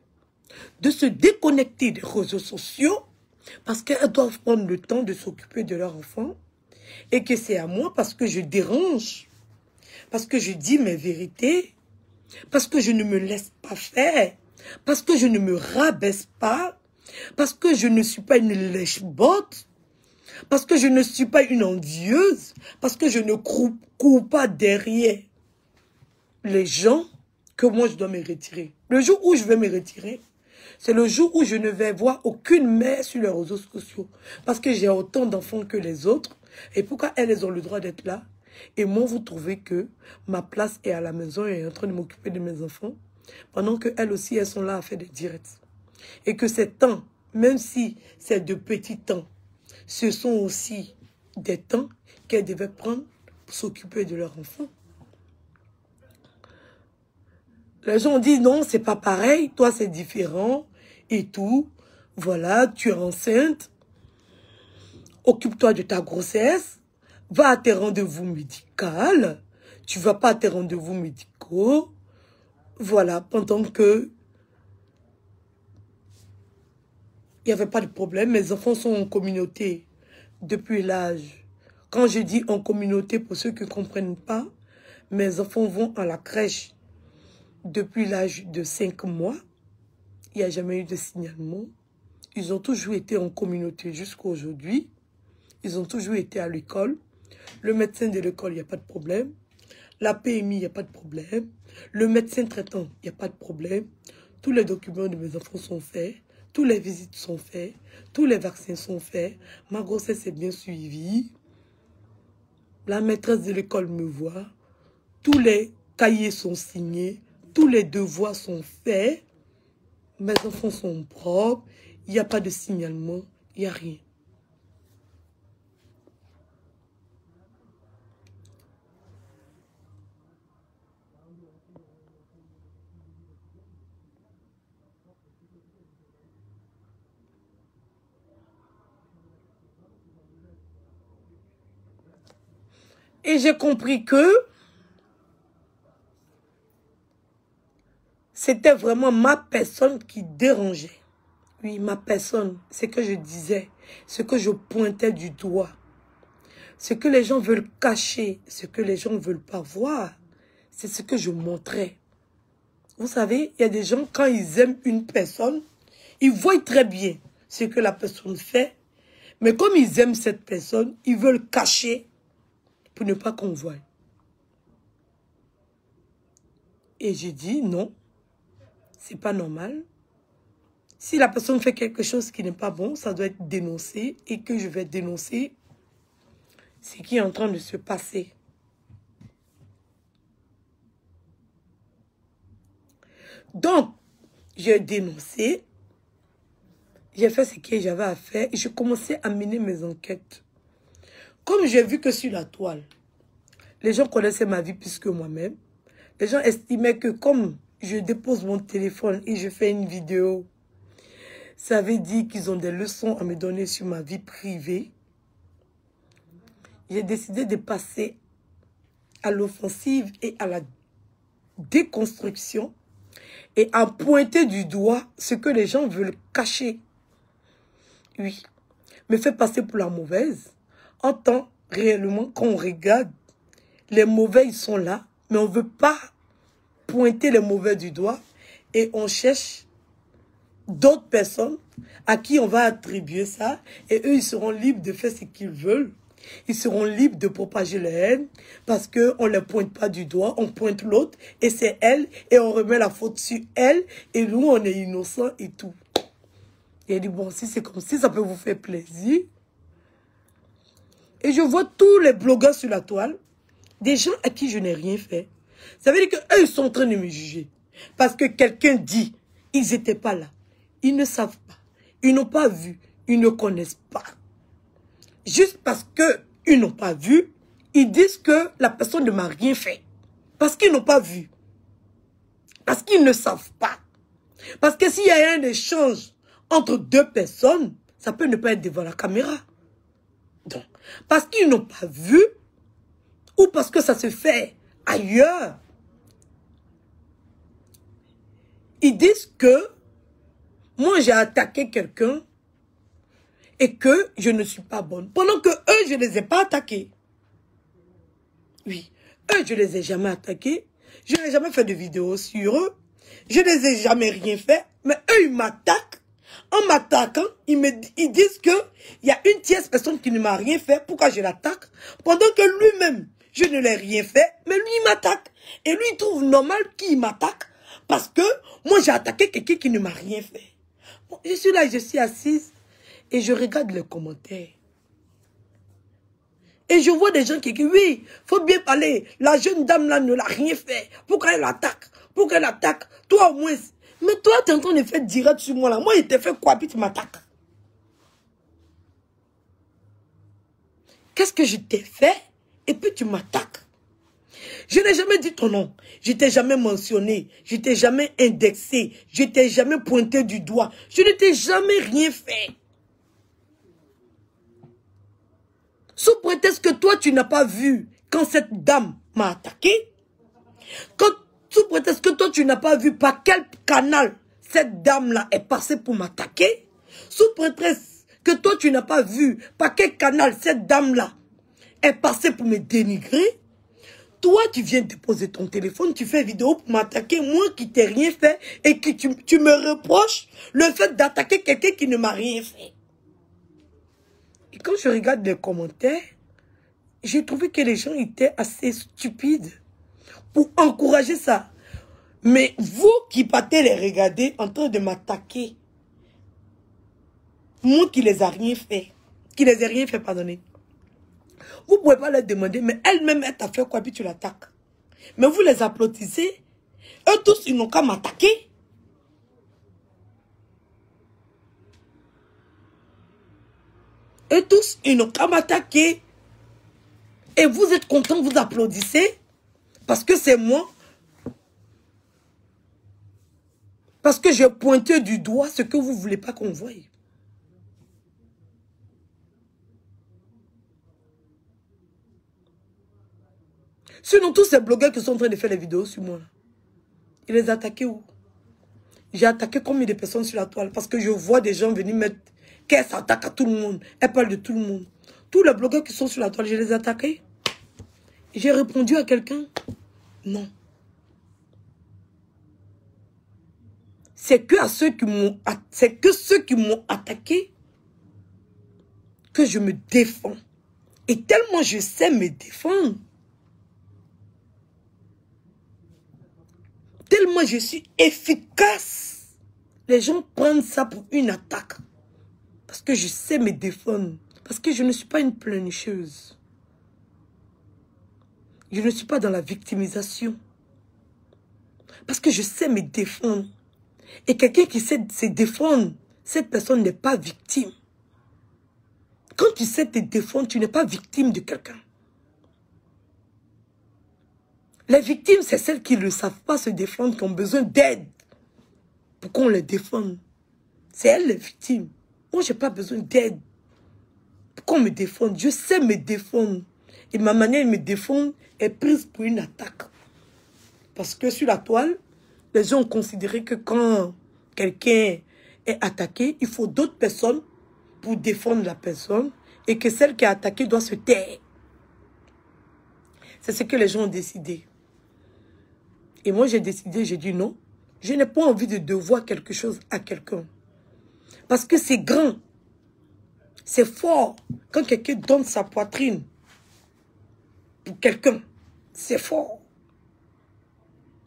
de se déconnecter des réseaux sociaux parce qu'elles doivent prendre le temps de s'occuper de leurs enfants et que c'est à moi parce que je dérange, parce que je dis mes vérités, parce que je ne me laisse pas faire, parce que je ne me rabaisse pas, parce que je ne suis pas une lèche-botte, parce que je ne suis pas une envieuse, parce que je ne cours pas derrière les gens que moi je dois me retirer. Le jour où je vais me retirer, c'est le jour où je ne vais voir aucune mère sur les réseaux sociaux. Parce que j'ai autant d'enfants que les autres. Et pourquoi elles ont le droit d'être là? Et moi, vous trouvez que ma place est à la maison et est en train de m'occuper de mes enfants, pendant qu'elles aussi, elles sont là à faire des directs. Et que ces temps, même si c'est de petits temps, ce sont aussi des temps qu'elles devaient prendre pour s'occuper de leurs enfants. Les gens disent non, c'est pas pareil, toi c'est différent et tout. Voilà, tu es enceinte. Occupe-toi de ta grossesse. Va à tes rendez-vous médicaux. Tu vas pas à tes rendez-vous médicaux. Voilà, pendant que il n'y avait pas de problème. Mes enfants sont en communauté depuis l'âge. Quand je dis en communauté, pour ceux qui ne comprennent pas, mes enfants vont à la crèche depuis l'âge de 5 mois. Il n'y a jamais eu de signalement. Ils ont toujours été en communauté jusqu'à aujourd'hui. Ils ont toujours été à l'école. Le médecin de l'école, il n'y a pas de problème. La PMI, il n'y a pas de problème. Le médecin traitant, il n'y a pas de problème. Tous les documents de mes enfants sont faits. Toutes les visites sont faites. Tous les vaccins sont faits. Ma grossesse est bien suivie. La maîtresse de l'école me voit. Tous les cahiers sont signés. Tous les devoirs sont faits. Mes enfants sont propres. Il n'y a pas de signalement. Il n'y a rien. Et j'ai compris que c'était vraiment ma personne qui dérangeait. Oui, ma personne, ce que je disais, ce que je pointais du doigt, ce que les gens veulent cacher, ce que les gens ne veulent pas voir, c'est ce que je montrais. Vous savez, il y a des gens, quand ils aiment une personne, ils voient très bien ce que la personne fait, mais comme ils aiment cette personne, ils veulent cacher pour ne pas qu'on voie. Et j'ai dit non, c'est pas normal. Si la personne fait quelque chose qui n'est pas bon, ça doit être dénoncé et que je vais dénoncer ce qui est en train de se passer. Donc, j'ai dénoncé, j'ai fait ce que j'avais à faire et j'ai commencé à mener mes enquêtes. Comme j'ai vu que sur la toile, les gens connaissaient ma vie plus que moi-même. Les gens estimaient que comme je dépose mon téléphone et je fais une vidéo, ça veut dire qu'ils ont des leçons à me donner sur ma vie privée. J'ai décidé de passer à l'offensive et à la déconstruction et à pointer du doigt ce que les gens veulent cacher. Oui, me fait passer pour la mauvaise. En tant réellement, quand on regarde, les mauvais, ils sont là, mais on ne veut pas pointer les mauvais du doigt et on cherche d'autres personnes à qui on va attribuer ça et eux, ils seront libres de faire ce qu'ils veulent. Ils seront libres de propager la haine parce qu'on ne les pointe pas du doigt, on pointe l'autre et c'est elle et on remet la faute sur elle et nous, on est innocents et tout. Et il dit, bon, si c'est comme si ça peut vous faire plaisir. Et je vois tous les blogueurs sur la toile, des gens à qui je n'ai rien fait. Ça veut dire qu'eux, ils sont en train de me juger. Parce que quelqu'un dit, ils n'étaient pas là. Ils ne savent pas. Ils n'ont pas vu. Ils ne connaissent pas. Juste parce qu'ils n'ont pas vu, ils disent que la personne ne m'a rien fait. Parce qu'ils n'ont pas vu. Parce qu'ils ne savent pas. Parce que s'il y a un échange entre deux personnes, ça peut ne pas être devant la caméra. Donc, parce qu'ils n'ont pas vu, ou parce que ça se fait ailleurs, ils disent que moi j'ai attaqué quelqu'un et que je ne suis pas bonne. Pendant que eux, je ne les ai pas attaqués. Oui, eux, je ne les ai jamais attaqués. Je n'ai jamais fait de vidéo sur eux. Je ne les ai jamais rien fait. Mais eux, ils m'attaquent. En m'attaquant, ils disent qu'il y a une tierce personne qui ne m'a rien fait. Pourquoi je l'attaque? Pendant que lui-même, je ne l'ai rien fait. Mais lui, il m'attaque. Et lui, il trouve normal qu'il m'attaque. Parce que moi, j'ai attaqué quelqu'un qui ne m'a rien fait. Bon, je suis là, je suis assise. Et je regarde les commentaires. Et je vois des gens qui disent, oui, il faut bien parler. La jeune dame là ne l'a rien fait. Pourquoi elle attaque? Pourquoi elle attaque? Toi au moins. Mais toi, tu es en train de faire direct sur moi là. Moi, il t'a fait quoi, puis tu m'attaques? Qu'est-ce que je t'ai fait? Et puis tu m'attaques. Je n'ai jamais dit ton nom. Je t'ai jamais mentionné. Je t'ai jamais indexé. Je t'ai jamais pointé du doigt. Je ne t'ai jamais rien fait. Sous prétexte que toi, tu n'as pas vu quand cette dame m'a attaqué. Sous prétexte que toi, tu n'as pas vu par quel canal cette dame-là est passée pour m'attaquer. Sous prétexte que toi, tu n'as pas vu par quel canal cette dame-là est passée pour me dénigrer. Toi, tu viens déposer ton téléphone, tu fais vidéo pour m'attaquer, moi qui t'ai rien fait, et que tu me reproches le fait d'attaquer quelqu'un qui ne m'a rien fait. Et quand je regarde les commentaires, j'ai trouvé que les gens étaient assez stupides pour encourager ça. Mais vous qui partez les regarder en train de m'attaquer, moi qui les ai rien fait, pardonnez. Vous ne pouvez pas leur demander, mais elle-même, elle t'a fait quoi, puis tu l'attaques. Mais vous les applaudissez. Eux tous, ils n'ont qu'à m'attaquer. Eux tous, ils n'ont qu'à m'attaquer. Et vous êtes contents, vous applaudissez. Parce que c'est moi. Parce que j'ai pointé du doigt ce que vous ne voulez pas qu'on voie. Sinon, tous ces blogueurs qui sont en train de faire les vidéos sur moi, ils les attaquaient où? J'ai attaqué combien de personnes sur la toile? Parce que je vois des gens venir mettre qu'elle s'attaque à tout le monde. Elle parle de tout le monde. Tous les blogueurs qui sont sur la toile, je les ai attaqués. J'ai répondu à quelqu'un? Non. C'est que ceux qui m'ont attaqué que je me défends. Et tellement je sais me défendre. Tellement je suis efficace. Les gens prennent ça pour une attaque. Parce que je sais me défendre. Parce que je ne suis pas une pleurnicheuse. Je ne suis pas dans la victimisation. Parce que je sais me défendre. Et quelqu'un qui sait se défendre, cette personne n'est pas victime. Quand tu sais te défendre, tu n'es pas victime de quelqu'un. Les victimes, c'est celles qui ne savent pas se défendre, qui ont besoin d'aide pour qu'on les défende. C'est elles les victimes. Moi, je n'ai pas besoin d'aide pour qu'on me défende. Je sais me défendre. Et ma manière de me défendre est prise pour une attaque. Parce que sur la toile, les gens ont considéré que quand quelqu'un est attaqué, il faut d'autres personnes pour défendre la personne et que celle qui est attaquée doit se taire. C'est ce que les gens ont décidé. Et moi, j'ai décidé, j'ai dit non. Je n'ai pas envie de devoir quelque chose à quelqu'un. Parce que c'est grand. C'est fort. Quand quelqu'un donne sa poitrine pour quelqu'un, c'est fort.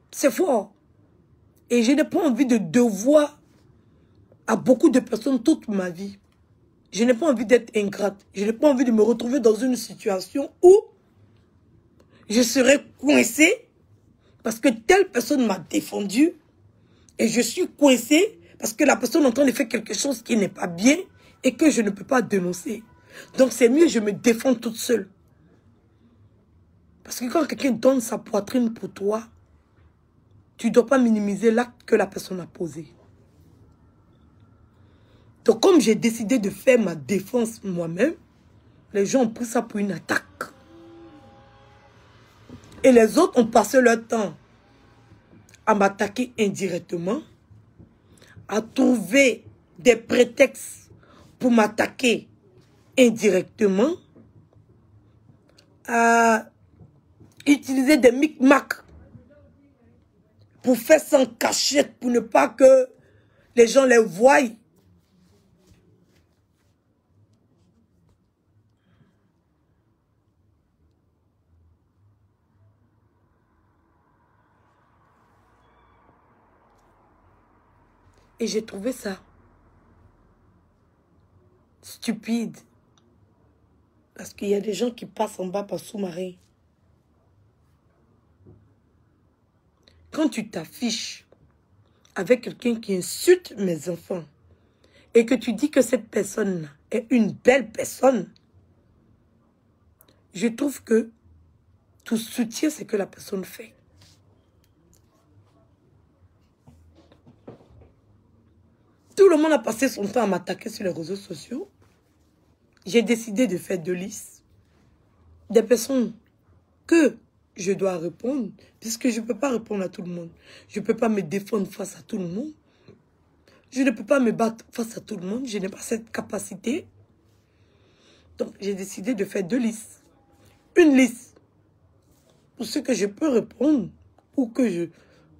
C'est fort. Et je n'ai pas envie de devoir à beaucoup de personnes toute ma vie. Je n'ai pas envie d'être ingrate. Je n'ai pas envie de me retrouver dans une situation où je serai coincée parce que telle personne m'a défendu et je suis coincée parce que la personne est en train de faire quelque chose qui n'est pas bien et que je ne peux pas dénoncer. Donc c'est mieux je me défends toute seule. Parce que quand quelqu'un donne sa poitrine pour toi, tu ne dois pas minimiser l'acte que la personne a posé. Donc comme j'ai décidé de faire ma défense moi-même, les gens ont pris ça pour une attaque. Et les autres ont passé leur temps à m'attaquer indirectement, à trouver des prétextes pour m'attaquer indirectement, à utiliser des micmacs pour faire sans cachette, pour ne pas que les gens les voient. Et j'ai trouvé ça stupide. Parce qu'il y a des gens qui passent en bas par sous-marin. Quand tu t'affiches avec quelqu'un qui insulte mes enfants et que tu dis que cette personne est une belle personne, je trouve que Tu soutiens ce que la personne fait. Tout le monde a passé son temps à m'attaquer sur les réseaux sociaux. J'ai décidé de faire 2 listes. Des personnes que je dois répondre, puisque je ne peux pas répondre à tout le monde. Je ne peux pas me défendre face à tout le monde. Je ne peux pas me battre face à tout le monde. Je n'ai pas cette capacité. Donc, j'ai décidé de faire 2 listes. Une liste pour ceux que je peux répondre ou que je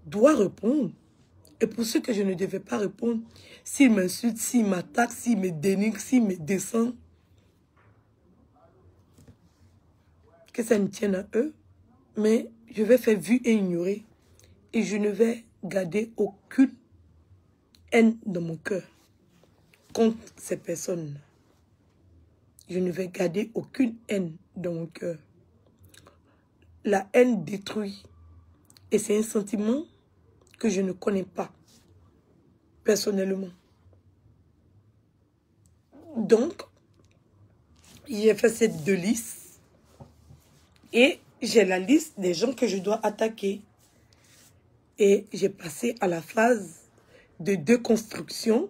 dois répondre. Et pour ceux que je ne devais pas répondre, s'ils m'insultent, s'ils m'attaquent, s'ils me dénigrent, s'ils me descendent, que ça me tienne à eux. Mais je vais faire vue et ignorer. Et je ne vais garder aucune haine dans mon cœur contre ces personnes. Je ne vais garder aucune haine dans mon cœur. La haine détruit. Et c'est un sentiment que je ne connais pas personnellement. Donc, j'ai fait ces 2 listes. Et j'ai la liste des gens que je dois attaquer. Et j'ai passé à la phase de déconstruction,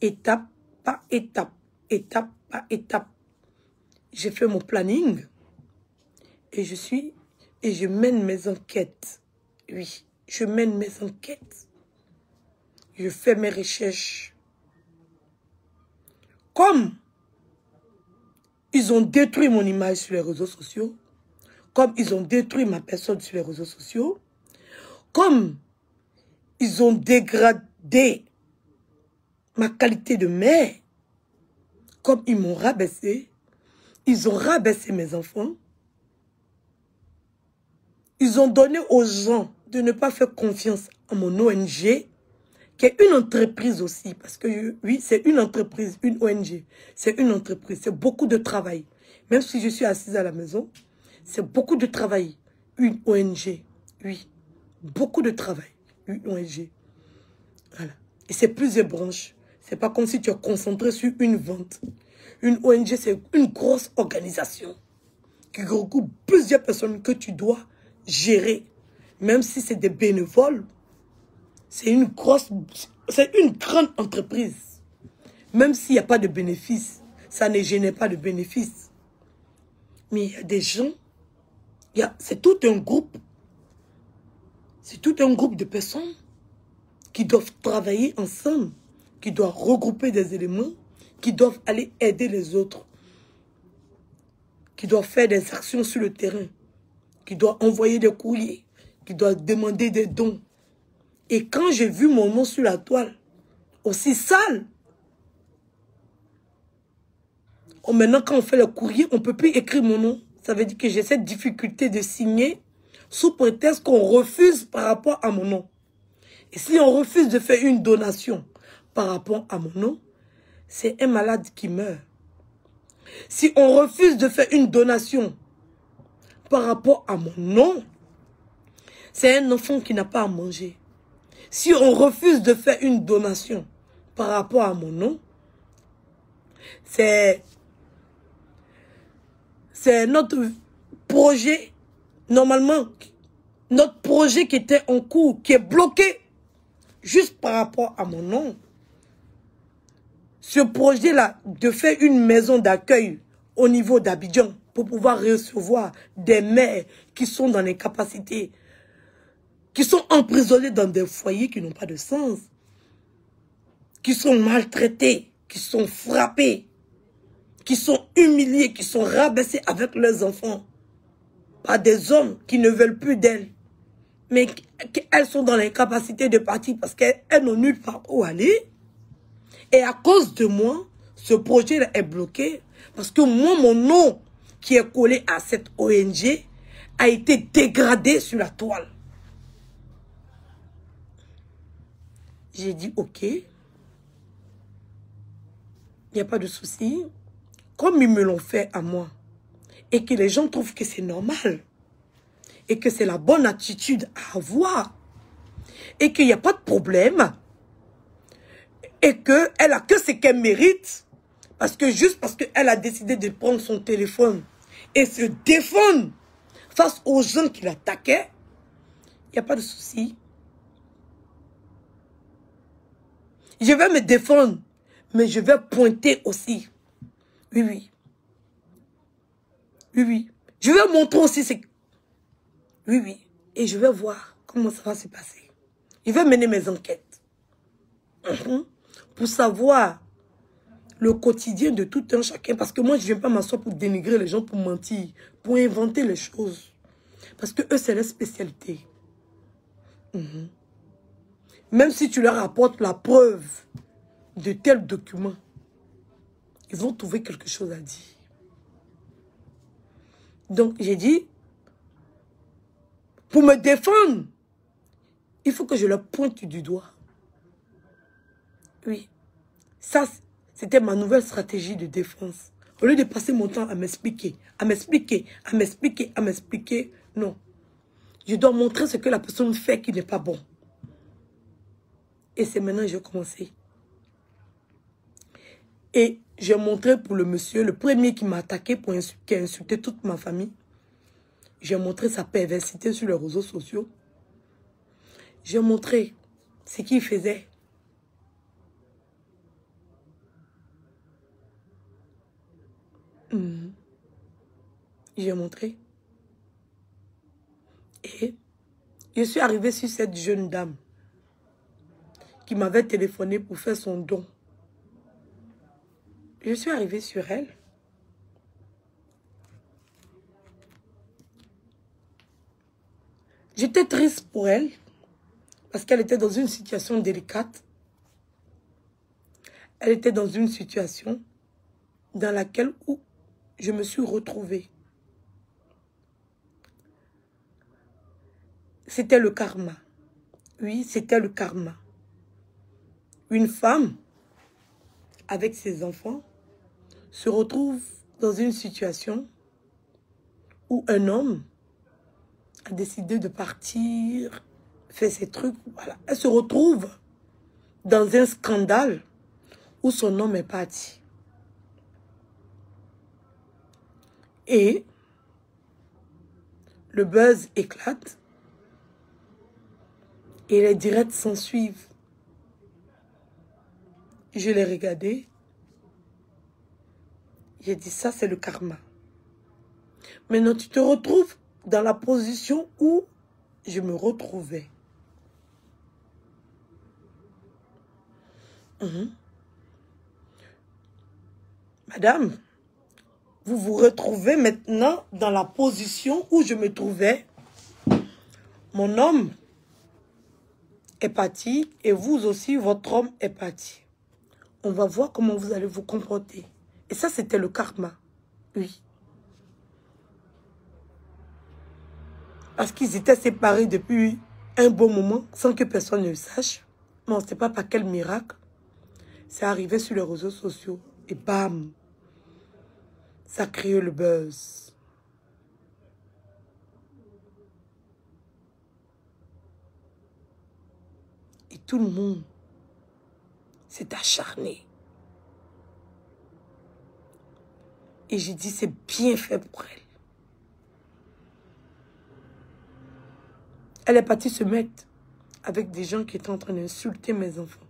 étape par étape, étape par étape. J'ai fait mon planning et je mène mes enquêtes. Oui, je mène mes enquêtes. Je fais mes recherches. Comme ils ont détruit mon image sur les réseaux sociaux, comme ils ont détruit ma personne sur les réseaux sociaux, comme ils ont dégradé ma qualité de mère, comme ils m'ont rabaissé, ils ont rabaissé mes enfants, ils ont donné aux gens de ne pas faire confiance à mon ONG, qui est une entreprise aussi, parce que oui, c'est une entreprise, une ONG, c'est une entreprise, c'est beaucoup de travail. Même si je suis assise à la maison, c'est beaucoup de travail, une ONG, oui, beaucoup de travail, une ONG. Voilà. Et c'est plusieurs branches. C'est pas comme si tu es concentré sur une vente. Une ONG, c'est une grosse organisation qui regroupe plusieurs personnes que tu dois gérer. Même si c'est des bénévoles, c'est une grande entreprise. Même s'il n'y a pas de bénéfice, ça ne génère pas de bénéfice. Mais il y a des gens, c'est tout un groupe. C'est tout un groupe de personnes qui doivent travailler ensemble, qui doivent regrouper des éléments, qui doivent aller aider les autres, qui doivent faire des actions sur le terrain, qui doivent envoyer des courriers, qui doivent demander des dons. Et quand j'ai vu mon nom sur la toile, aussi sale, maintenant quand on fait le courrier, on ne peut plus écrire mon nom. Ça veut dire que j'ai cette difficulté de signer sous prétexte qu'on refuse par rapport à mon nom. Et si on refuse de faire une donation par rapport à mon nom, c'est un malade qui meurt. Si on refuse de faire une donation par rapport à mon nom, c'est un enfant qui n'a pas à manger. Si on refuse de faire une donation par rapport à mon nom, c'est notre projet, normalement, notre projet qui était en cours, qui est bloqué juste par rapport à mon nom. Ce projet-là, de faire une maison d'accueil au niveau d'Abidjan pour pouvoir recevoir des mères qui sont dans les capacités, qui sont emprisonnées dans des foyers qui n'ont pas de sens, qui sont maltraitées, qui sont frappées, qui sont humiliées, qui sont rabaissées avec leurs enfants par des hommes qui ne veulent plus d'elles. Mais qu'elles sont dans l'incapacité de partir parce qu'elles n'ont nulle part où aller. Et à cause de moi, ce projet est bloqué parce que moi, mon nom qui est collé à cette ONG a été dégradé sur la toile. J'ai dit, ok, il n'y a pas de souci. Comme ils me l'ont fait à moi et que les gens trouvent que c'est normal et que c'est la bonne attitude à avoir et qu'il n'y a pas de problème et qu'elle a que ce qu'elle mérite parce que juste parce qu'elle a décidé de prendre son téléphone et se défendre face aux gens qui l'attaquaient, il n'y a pas de souci. Je vais me défendre, mais je vais pointer aussi. Oui, oui. Oui, oui. Je vais montrer aussi ce... Oui, oui. Et je vais voir comment ça va se passer. Je vais mener mes enquêtes. Pour savoir le quotidien de tout un chacun. Parce que moi, je ne viens pas m'asseoir pour dénigrer les gens, pour mentir, pour inventer les choses. Parce que eux, c'est leur spécialité. Même si tu leur apportes la preuve de tels documents, ils vont trouver quelque chose à dire. Donc, j'ai dit, pour me défendre, il faut que je leur pointe du doigt. Oui. Ça, c'était ma nouvelle stratégie de défense. Au lieu de passer mon temps à m'expliquer, non. Je dois montrer ce que la personne fait qui n'est pas bon. Et c'est maintenant que j'ai commencé. Et j'ai montré pour le monsieur, le premier qui m'a attaqué, qui a insulté toute ma famille. J'ai montré sa perversité sur les réseaux sociaux. J'ai montré ce qu'il faisait. J'ai montré. Et je suis arrivée sur cette jeune dame qui m'avait téléphoné pour faire son don. Je suis arrivée sur elle. J'étais triste pour elle parce qu'elle était dans une situation délicate. Elle était dans une situation dans laquelle où je me suis retrouvée. C'était le karma. Oui, c'était le karma. Une femme avec ses enfants se retrouve dans une situation où un homme a décidé de partir, faire ses trucs. Voilà. Elle se retrouve dans un scandale où son homme est parti. Et le buzz éclate et les directs s'en suivent. Je l'ai regardé. J'ai dit, ça c'est le karma. Maintenant, tu te retrouves dans la position où je me retrouvais. Madame, vous vous retrouvez maintenant dans la position où je me trouvais. Mon homme est parti et vous aussi, votre homme est parti. On va voir comment vous allez vous comporter. Et ça, c'était le karma. Oui. Parce qu'ils étaient séparés depuis un bon moment, sans que personne ne le sache. Mais on ne sait pas par quel miracle. C'est arrivé sur les réseaux sociaux. Et bam! Ça a créé le buzz. Et tout le monde s'est acharné. Et j'ai dit, c'est bien fait pour elle. Elle est partie se mettre avec des gens qui étaient en train d'insulter mes enfants.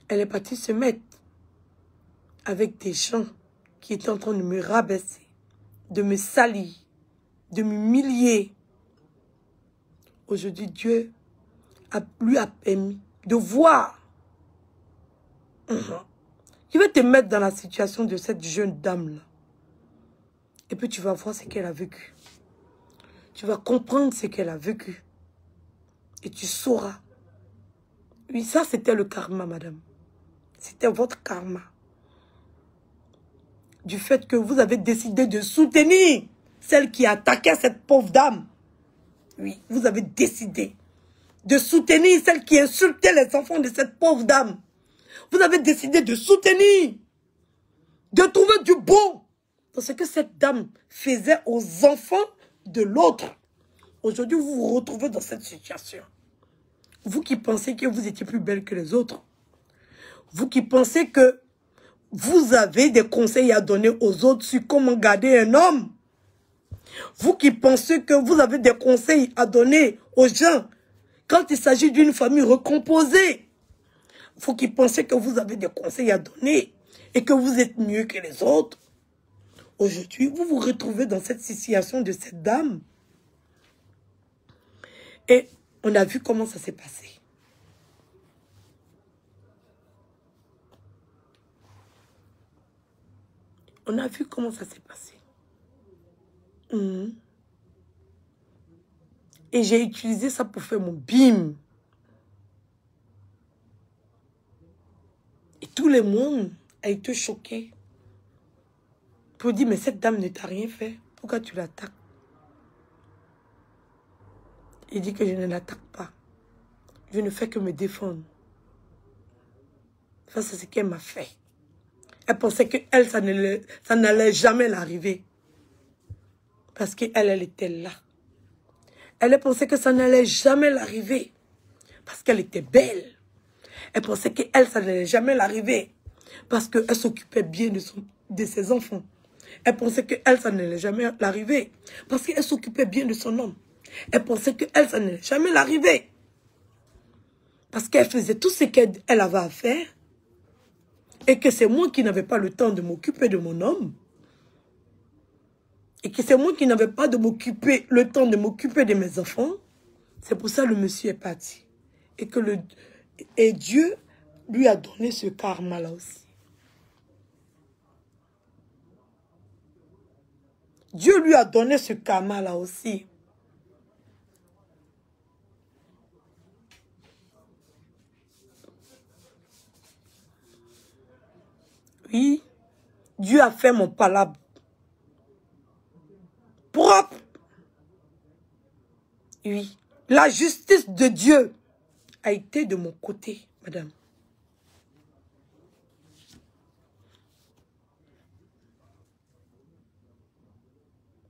Elle est partie se mettre avec des gens qui étaient en train de me rabaisser, de me salir, de m'humilier. Aujourd'hui, Dieu lui a permis de voir. Je vais te mettre dans la situation de cette jeune dame-là. Et puis tu vas voir ce qu'elle a vécu. Tu vas comprendre ce qu'elle a vécu. Et tu sauras. Oui, ça c'était le karma, madame. C'était votre karma. Du fait que vous avez décidé de soutenir celle qui attaquait cette pauvre dame. Oui, vous avez décidé de soutenir celle qui insultait les enfants de cette pauvre dame. Vous avez décidé de soutenir, de trouver du bon dans ce que cette dame faisait aux enfants de l'autre. Aujourd'hui, vous vous retrouvez dans cette situation. Vous qui pensez que vous étiez plus belle que les autres. Vous qui pensez que vous avez des conseils à donner aux autres sur comment garder un homme. Vous qui pensez que vous avez des conseils à donner aux gens quand il s'agit d'une famille recomposée. Vous qui pensez que vous avez des conseils à donner et que vous êtes mieux que les autres. Aujourd'hui, vous vous retrouvez dans cette situation de cette dame. Et on a vu comment ça s'est passé. On a vu comment ça s'est passé. Et j'ai utilisé ça pour faire mon bim. Et tout le monde a été choqué. Pour dire, mais cette dame ne t'a rien fait. Pourquoi tu l'attaques? Il dit que je ne l'attaque pas. Je ne fais que me défendre. Face à ce qu'elle m'a fait. Elle pensait que elle, ça n'allait jamais l'arriver. Parce qu'elle, elle était là. Elle pensait que ça n'allait jamais l'arriver. Parce qu'elle était belle. Elle pensait qu'elle, ça n'allait jamais l'arriver. Parce qu'elle s'occupait bien de ses enfants. Elle pensait qu'elle, ça n'allait jamais l'arriver. Parce qu'elle s'occupait bien de son homme. Elle pensait qu'elle, ça n'allait jamais l'arriver. Parce qu'elle faisait tout ce qu'elle avait à faire. Et que c'est moi qui n'avais pas le temps de m'occuper de mon homme. Et que c'est moi qui n'avais pas le temps de m'occuper de mes enfants. C'est pour ça que le monsieur est parti. Et Dieu lui a donné ce karma-là aussi. Dieu lui a donné ce karma-là aussi. Oui, Dieu a fait mon palabre propre. Oui, la justice de Dieu a été de mon côté, madame.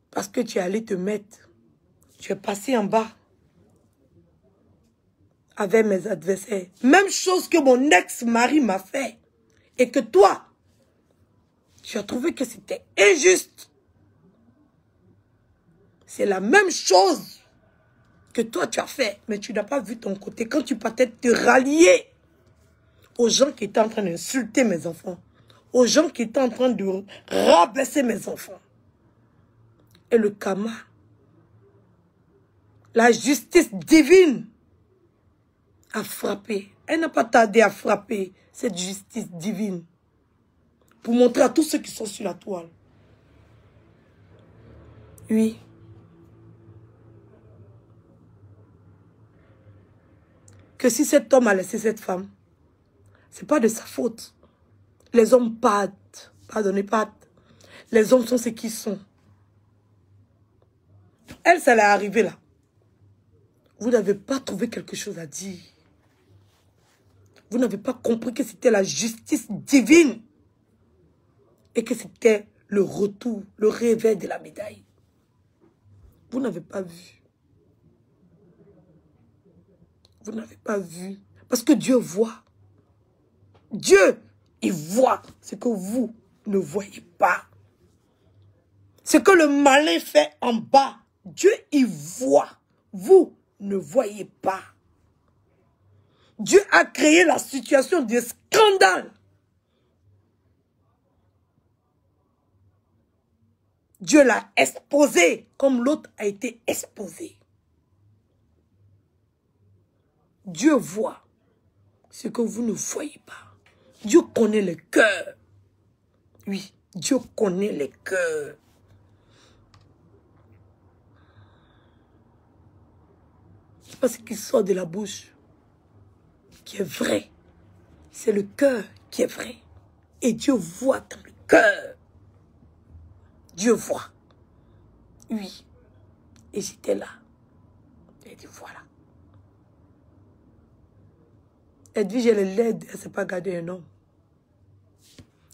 Parce que tu es allé te mettre, tu es passé en bas avec mes adversaires. Même chose que mon ex-mari m'a fait. Et que toi, tu as trouvé que c'était injuste. C'est la même chose que toi tu as fait. Mais tu n'as pas vu ton côté. Quand tu partais te rallier aux gens qui étaient en train d'insulter mes enfants. Aux gens qui étaient en train de rabaisser mes enfants. Et le karma, la justice divine a frappé. Elle n'a pas tardé à frapper cette justice divine pour montrer à tous ceux qui sont sur la toile. Oui. Que si cet homme a laissé cette femme, c'est pas de sa faute. Les hommes partent. Pardonnez, partent. Les hommes sont ce qu'ils sont. Elle, ça l'est arrivé là. Vous n'avez pas trouvé quelque chose à dire. Vous n'avez pas compris que c'était la justice divine. Et que c'était le retour, le réveil de la médaille. Vous n'avez pas vu. Vous n'avez pas vu. Parce que Dieu voit. Dieu, il voit ce que vous ne voyez pas. Ce que le malin fait en bas. Dieu, il voit. Vous ne voyez pas. Dieu a créé la situation de scandale. Dieu l'a exposé comme l'autre a été exposé. Dieu voit ce que vous ne voyez pas. Dieu connaît le cœur. Oui, Dieu connaît les cœurs. C'est pas ce qui sort de la bouche qui est vrai. C'est le cœur qui est vrai. Et Dieu voit dans le cœur. Dieu voit. Oui. Et j'étais là. Et dit voilà. Edwige, elle est laide. Elle ne s'est pas gardée un homme.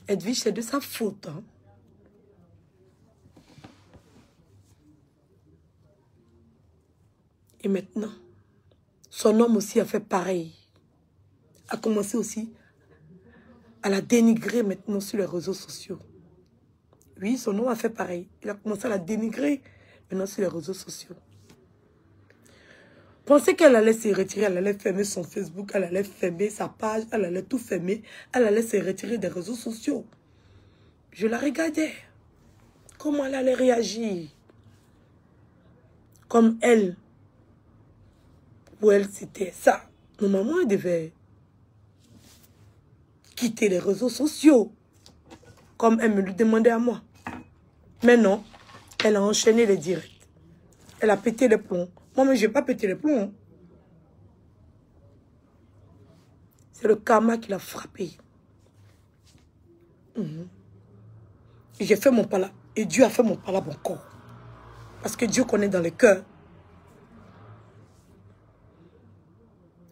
Edwige, c'est de sa faute. Hein? Et maintenant, son homme aussi a fait pareil. A commencé aussi à la dénigrer maintenant sur les réseaux sociaux. Oui, son homme a fait pareil. Il a commencé à la dénigrer maintenant sur les réseaux sociaux. Pensez qu'elle allait se retirer, elle allait fermer son Facebook, elle allait fermer sa page, elle allait tout fermer, elle allait se retirer des réseaux sociaux. Je la regardais. Comment elle allait réagir? Comme elle. Pour elle, c'était ça. Normalement, elle devait quitter les réseaux sociaux. Comme elle me le demandait à moi. Mais non, elle a enchaîné les directs. Elle a pété les plombs. Moi, mais je n'ai pas pété les plombs. Hein. C'est le karma qui l'a frappé. J'ai fait mon palabre. Et Dieu a fait mon palabre encore. Parce que Dieu connaît dans le cœur.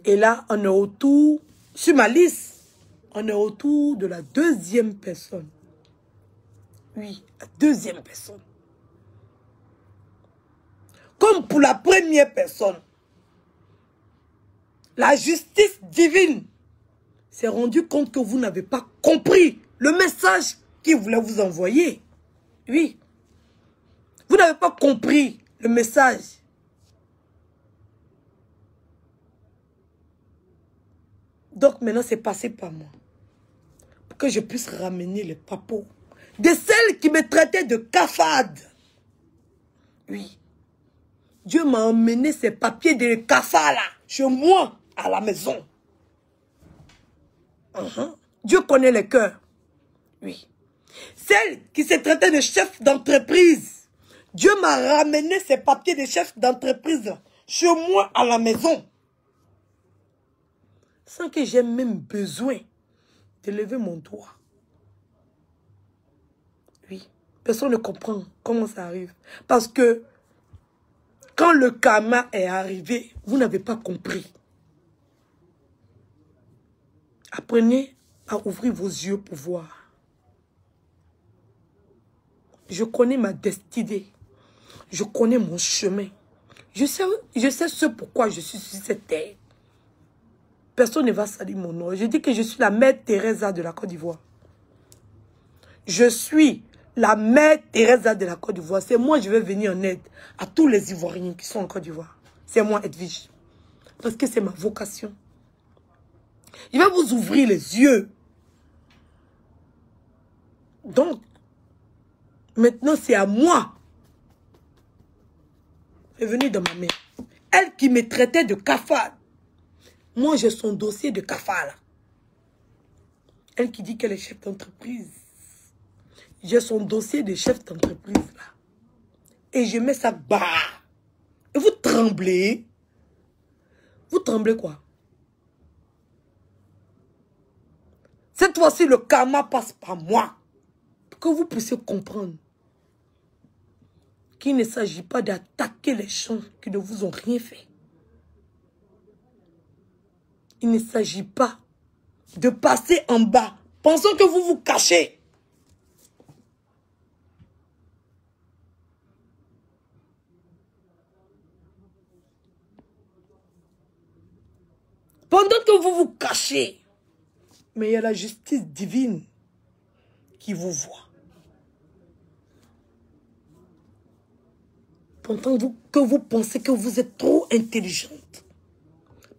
Et là, on est autour, sur ma liste, on est autour de la deuxième personne. Oui, la deuxième personne. Comme pour la première personne, la justice divine s'est rendue compte que vous n'avez pas compris le message qu'il voulait vous envoyer. Oui. Vous n'avez pas compris le message. Donc maintenant, c'est passé par moi. Pour que je puisse ramener les papos. De celles qui me traitaient de cafard. Oui. Dieu m'a emmené ces papiers de cafard là, chez moi, à la maison. Dieu connaît les cœurs. Oui. Celles qui se traitaient de chef d'entreprise. Dieu m'a ramené ces papiers de chef d'entreprise chez moi, à la maison. Sans que j'aie même besoin de lever mon doigt. Oui. Personne ne comprend comment ça arrive. Parce que quand le karma est arrivé, vous n'avez pas compris. Apprenez à ouvrir vos yeux pour voir. Je connais ma destinée. Je connais mon chemin. Je sais ce pourquoi je suis sur cette terre. Personne ne va salir mon nom. Je dis que je suis la mère Teresa de la Côte d'Ivoire. Je suis la mère Teresa de la Côte d'Ivoire. C'est moi, je vais venir en aide à tous les Ivoiriens qui sont en Côte d'Ivoire. C'est moi, Edwige. Parce que c'est ma vocation. Je vais vous ouvrir les yeux. Donc, maintenant, c'est à moi. C'est venu dans ma main. Elle qui me traitait de cafard. Moi, j'ai son dossier de cafard, là. Elle qui dit qu'elle est chef d'entreprise. J'ai son dossier de chef d'entreprise, là. Et je mets ça bas. Et vous tremblez. Vous tremblez quoi? Cette fois-ci, le karma passe par moi. Pour que vous puissiez comprendre qu'il ne s'agit pas d'attaquer les gens qui ne vous ont rien fait. Il ne s'agit pas de passer en bas, pensant que vous vous cachez. Pendant que vous vous cachez, mais il y a la justice divine qui vous voit. Pendant que vous pensez que vous êtes trop intelligente,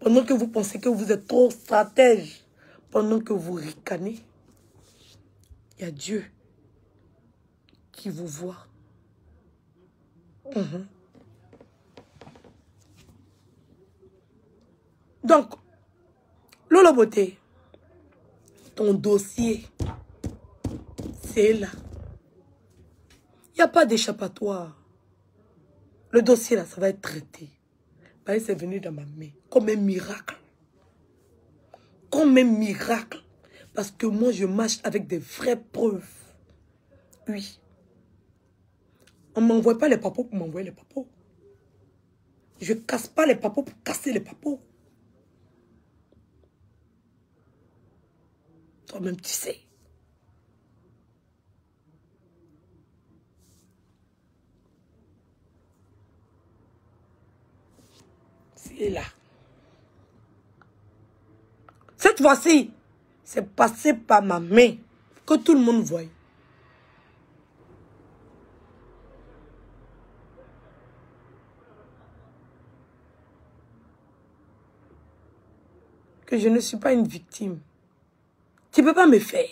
pendant que vous pensez que vous êtes trop stratège, pendant que vous ricanez, il y a Dieu qui vous voit. Donc, Lolo Beauté, ton dossier, c'est là. Il n'y a pas d'échappatoire. Le dossier là, ça va être traité. C'est venu dans ma main, comme un miracle. Comme un miracle. Parce que moi, je marche avec des vraies preuves. Oui. On ne m'envoie pas les papos pour m'envoyer les papos. Je ne casse pas les papos pour casser les papos. Toi-même, tu sais. C'est là. Cette fois-ci, c'est passé par ma main. Que tout le monde voie. que je ne suis pas une victime. Tu ne peux pas me faire.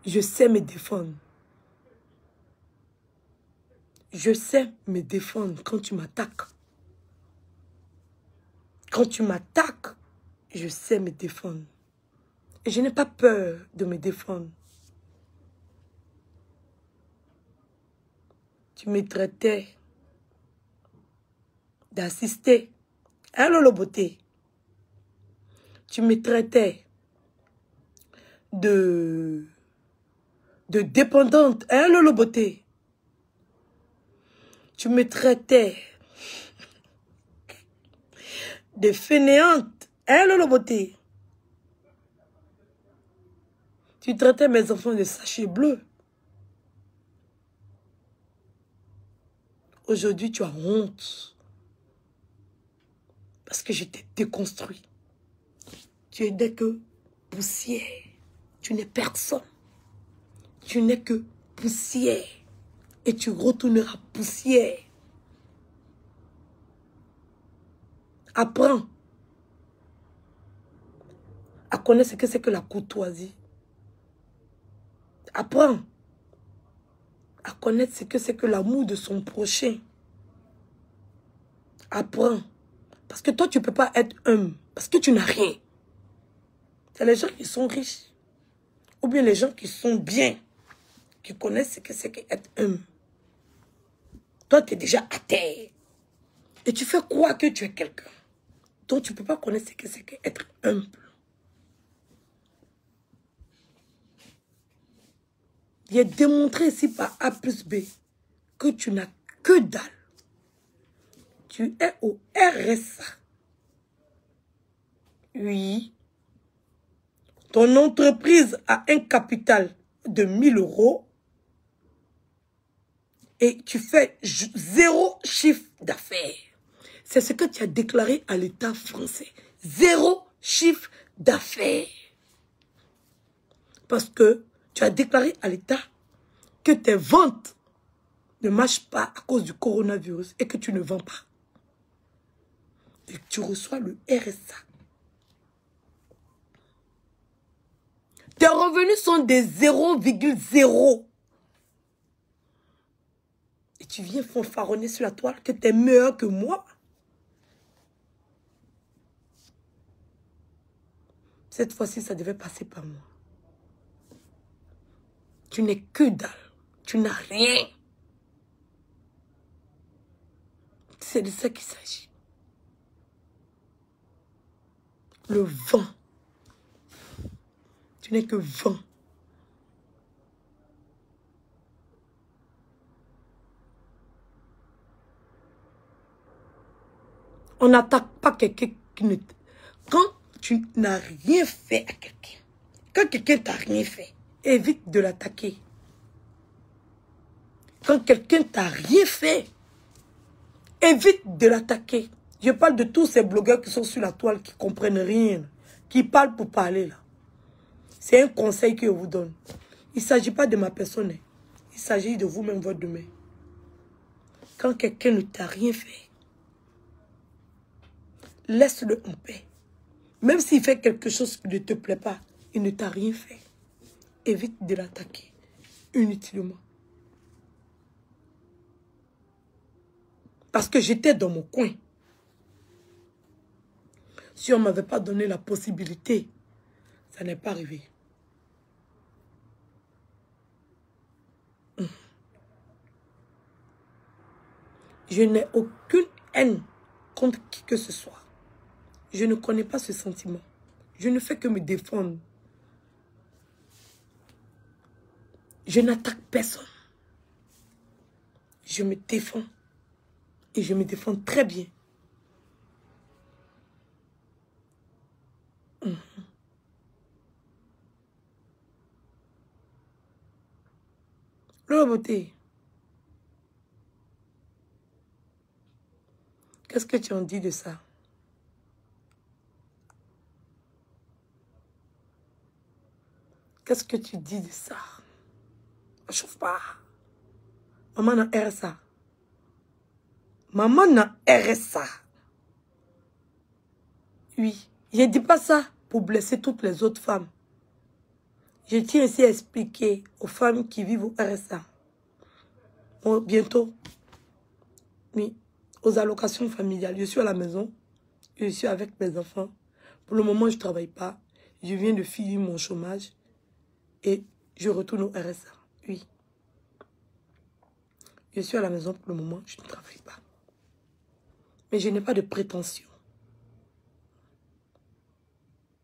Je sais me défendre. Je sais me défendre quand tu m'attaques. Quand tu m'attaques, je sais me défendre. Et je n'ai pas peur de me défendre. Tu me traitais d'assister. Allô, la beauté. Tu me traitais de dépendante. Allô, la beauté. Tu me traitais de fainéante. Allô, la beauté. Tu traitais mes enfants de sachets bleus. Aujourd'hui, tu as honte. Parce que je t'ai déconstruit. Tu n'es que poussière. Tu n'es personne. Tu n'es que poussière. Et tu retourneras poussière. Apprends à connaître ce que c'est que la courtoisie. Apprends à connaître ce que c'est que l'amour de son prochain. Apprends. Parce que toi, tu ne peux pas être humble. Parce que tu n'as rien. C'est les gens qui sont riches. Ou bien les gens qui sont bien. Qui connaissent ce que c'est qu'être humble. Toi, tu es déjà à terre. Et tu fais croire que tu es quelqu'un. Donc, tu ne peux pas connaître ce que c'est qu'être humble. Il est démontré ici par A plus B que tu n'as que dalle. Tu es au RSA. Oui. Ton entreprise a un capital de 1 000 € et tu fais 0 chiffre d'affaires. C'est ce que tu as déclaré à l'État français. 0 chiffre d'affaires. Parce que tu as déclaré à l'État que tes ventes ne marchent pas à cause du coronavirus et que tu ne vends pas. Et tu reçois le RSA. Tes revenus sont des 0,0. Et tu viens fanfaronner sur la toile que tu es meilleur que moi. Cette fois-ci, ça devait passer par moi. Tu n'es que dalle. Tu n'as rien. C'est de ça qu'il s'agit. Le vent. Tu n'es que vent. On n'attaque pas quelqu'un qui ne... Quand tu n'as rien fait à quelqu'un, quand quelqu'un t'a rien fait, évite de l'attaquer. Quand quelqu'un t'a rien fait, évite de l'attaquer. Je parle de tous ces blogueurs qui sont sur la toile, qui ne comprennent rien, qui parlent pour parler là. C'est un conseil que je vous donne. Il ne s'agit pas de ma personne. Il s'agit de vous-même, votre demain. Quand quelqu'un ne t'a rien fait, laisse-le en paix. Même s'il fait quelque chose qui ne te plaît pas, il ne t'a rien fait. Évite de l'attaquer inutilement. Parce que j'étais dans mon coin. Si on ne m'avait pas donné la possibilité, ça n'est pas arrivé. Je n'ai aucune haine contre qui que ce soit. Je ne connais pas ce sentiment. Je ne fais que me défendre. Je n'attaque personne. Je me défends. Et je me défends très bien. La beauté. Qu'est-ce que tu en dis de ça? Qu'est-ce que tu dis de ça? Ne chauffe pas. Maman n'a RSA. Maman n'a RSA. Oui. Je ne dis pas ça pour blesser toutes les autres femmes. Je tiens aussi à expliquer aux femmes qui vivent au RSA. Bon, bientôt. Oui. Aux allocations familiales. Je suis à la maison. Je suis avec mes enfants. Pour le moment, je ne travaille pas. Je viens de finir mon chômage. Et je retourne au RSA. Oui. Je suis à la maison pour le moment. Je ne travaille pas. Mais je n'ai pas de prétention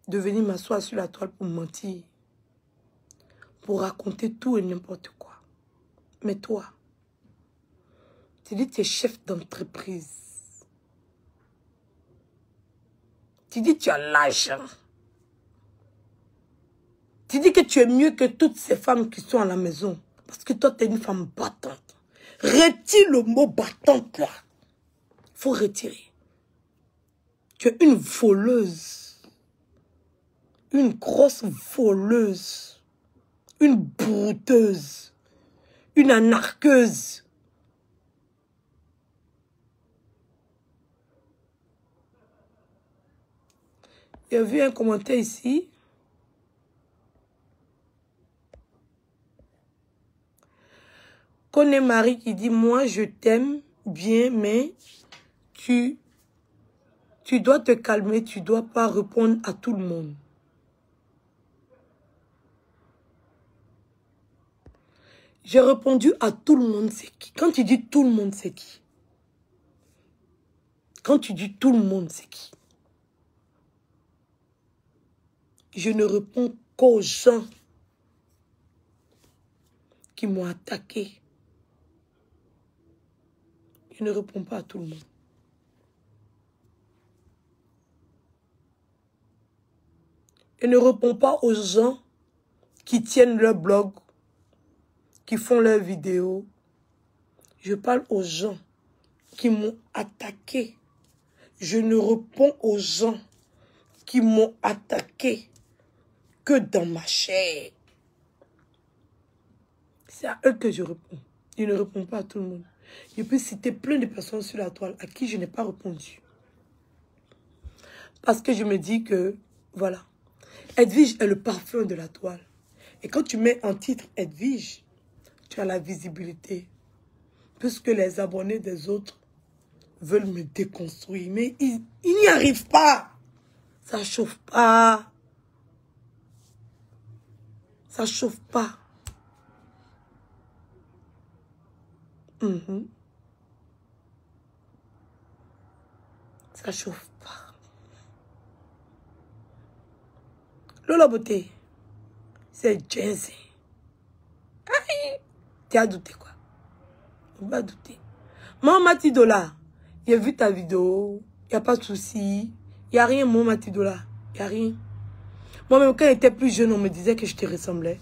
de venir m'asseoir sur la toile pour mentir. Pour raconter tout et n'importe quoi. Mais toi, tu dis que tu es chef d'entreprise. Tu dis que tu as l'argent. Tu dis que tu es mieux que toutes ces femmes qui sont à la maison. Parce que toi, tu es une femme battante. Retire le mot battante là. Il faut retirer. Tu es une voleuse. Une grosse voleuse. Une brouteuse. Une anarqueuse. J'ai vu un commentaire ici. Connais Marie qui dit, moi je t'aime bien, mais tu dois te calmer, tu dois pas répondre à tout le monde. J'ai répondu à tout le monde, c'est qui? Quand tu dis tout le monde, c'est qui? Quand tu dis tout le monde, c'est qui? Je ne réponds qu'aux gens qui m'ont attaqué. Je ne réponds pas à tout le monde. Je ne réponds pas aux gens qui tiennent leur blog, qui font leurs vidéos. Je parle aux gens qui m'ont attaqué. Je ne réponds aux gens qui m'ont attaqué que dans ma chair. C'est à eux que je réponds. Je ne réponds pas à tout le monde. Je peux citer plein de personnes sur la toile à qui je n'ai pas répondu. Parce que je me dis que, voilà, Edwige est le parfum de la toile. Et quand tu mets en titre Edwige, tu as la visibilité. Puisque les abonnés des autres veulent me déconstruire. Mais ils n'y arrivent pas. Ça chauffe pas. Ça chauffe pas. Ça chauffe pas. Lola Beauté, c'est Jay-Z. Tu as douté quoi? On va douter. Maman Matidola, j'ai vu ta vidéo. Il n'y a pas de souci. Il n'y a rien, Maman Matidola. Il n'y a rien. Moi-même, quand j'étais plus jeune, on me disait que je te ressemblais.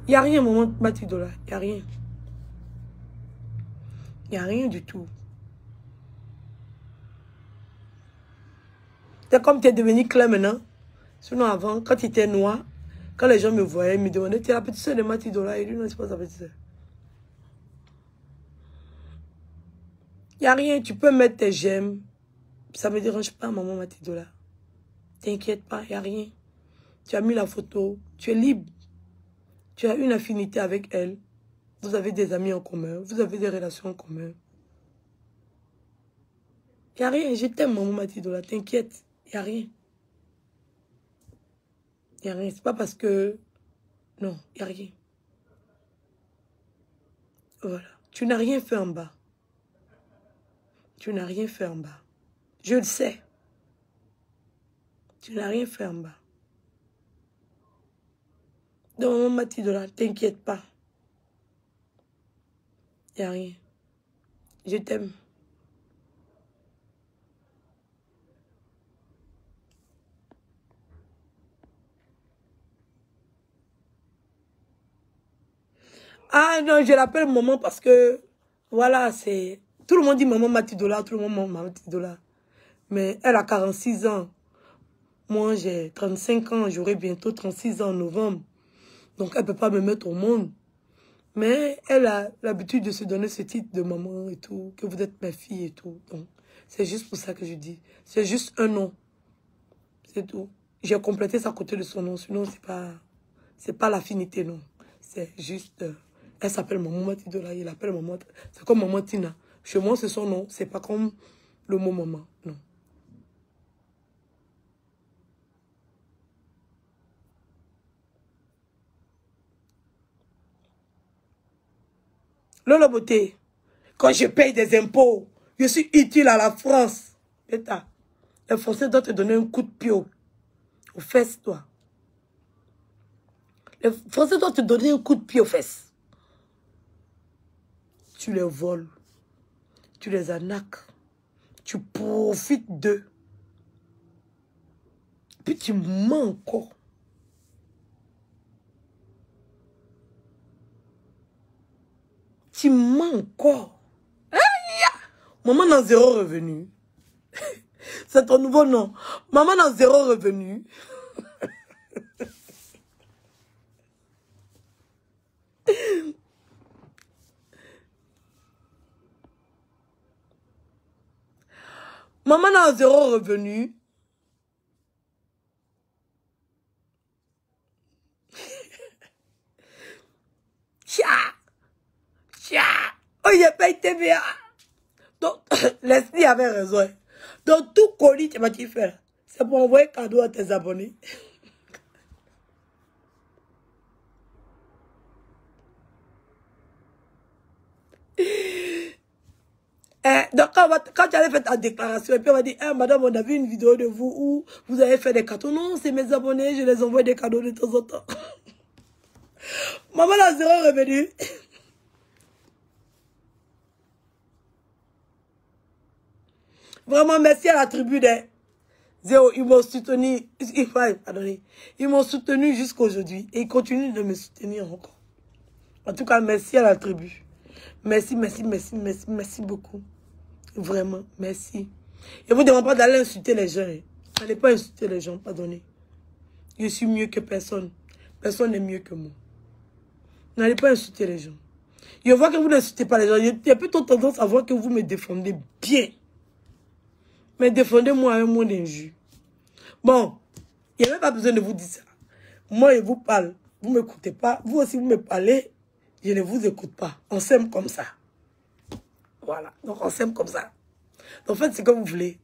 Il n'y a rien, Maman Matidola. Il n'y a rien. Il n'y a rien du tout. C'est comme tu es devenu clair maintenant. Sinon, avant, quand tu étais noir, quand les gens me voyaient, ils me demandaient, tu es la petite soeur de Matidola. Et lui, non, c'est pas sa petite soeur. Il n'y a rien. Tu peux mettre tes j'aime. Ça ne me dérange pas, Maman Matidola. T'inquiète pas, il n'y a rien. Tu as mis la photo. Tu es libre. Tu as une affinité avec elle. Vous avez des amis en commun. Vous avez des relations en commun. Il n'y a rien. Je t'aime, Maman Matidola. T'inquiète. Il n'y a rien. Il n'y a rien. C'est pas parce que... Non, il n'y a rien. Voilà. Tu n'as rien fait en bas. Tu n'as rien fait en bas. Je le sais. Tu n'as rien fait en bas. Donc, Maman Matidola, t'inquiète pas. Il n'y a rien. Je t'aime. Ah non, je l'appelle maman parce que, voilà, c'est... Tout le monde dit Maman Matidola, tout le monde dit Maman Matidola. Mais elle a 46 ans. Moi, j'ai 35 ans, j'aurai bientôt 36 ans en novembre. Donc, elle ne peut pas me mettre au monde. Mais elle a l'habitude de se donner ce titre de maman et tout, que vous êtes ma fille et tout. Donc, C'est juste pour ça que je dis. C'est juste un nom. C'est tout. J'ai complété ça à côté de son nom. Sinon, c'est pas l'affinité, non. C'est juste... elle s'appelle Maman Matidola. Il appelle Maman... C'est comme Maman Tina. Chez moi, c'est son nom. C'est pas comme le mot maman. Non. Lola Beauté, quand je paye des impôts, je suis utile à la France. État, les Français doivent te donner un coup de pied aux fesses, toi. Les Français doivent te donner un coup de pied aux fesses. Tu les voles, tu les arnaques, tu profites d'eux. Puis tu mens encore. Tu mens encore. Maman n'a zéro revenu. C'est ton nouveau nom. Maman n'a zéro revenu. Maman n'a zéro revenu. Tcha! Tcha! Oh, il a pas été bien. Donc, Leslie avait raison. Donc, tout colis, tu vas t'y faire. C'est pour envoyer cadeau à tes abonnés. Donc, quand tu allais faire ta déclaration, et puis on va dire, madame, on a vu une vidéo de vous où vous avez fait des cadeaux. Non, c'est mes abonnés, je les envoie des cadeaux de temps en temps. Maman a zéro revenu. Vraiment, merci à la tribu des zéro. Ils m'ont soutenu. Ils m'ont soutenu jusqu'aujourd'hui. Et ils continuent de me soutenir encore. En tout cas, merci à la tribu. Merci, merci, merci, merci, merci beaucoup. Vraiment, merci. Je ne vous demande pas d'aller insulter les gens. N'allez pas insulter les gens, pardonnez. Je suis mieux que personne. Personne n'est mieux que moi. N'allez pas insulter les gens. Je vois que vous n'insultez pas les gens. Il y a plutôt tendance à voir que vous me défendez bien. Mais défendez-moi un mot d'injure. Bon, il n'y a même pas besoin de vous dire ça. Moi, je vous parle. Vous ne m'écoutez pas. Vous aussi, vous me parlez. Je ne vous écoute pas. On s'aime comme ça. Voilà. Donc, on s'aime comme ça. Donc, faites ce que vous voulez.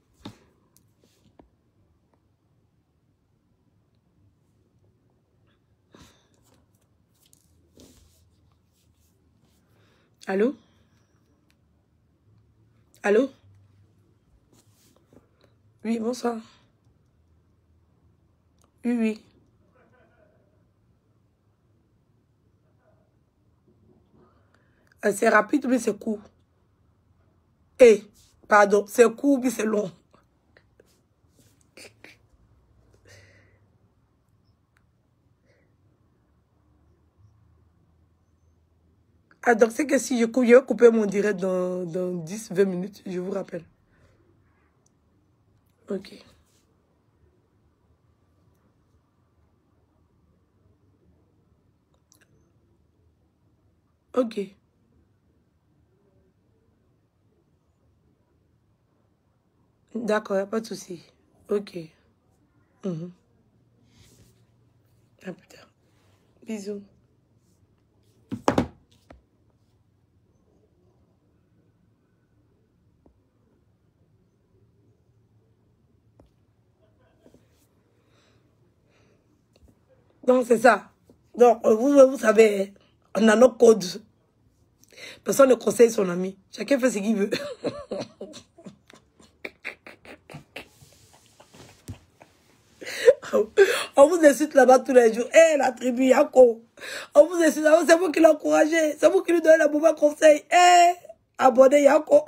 Allô? Allô? Oui, bonsoir. Oui, oui. C'est rapide, mais c'est court. Eh, pardon, c'est court, mais c'est long. Ah, donc c'est que si je coupe, je vais couper mon direct dans 10-20 minutes, je vous rappelle. Ok. Ok. D'accord, il n'y a pas de souci. Ok. Mhm. À plus tard. Bisous. Donc, c'est ça. Donc, vous savez, on a nos codes. Personne ne conseille son ami. Chacun fait ce qu'il veut. On vous insulte là-bas tous les jours. Eh, la tribu Yako. On vous insulte là-bas. C'est vous qui l'encouragez. C'est vous qui lui donnez la mauvais conseil. Eh, abonnez Yako.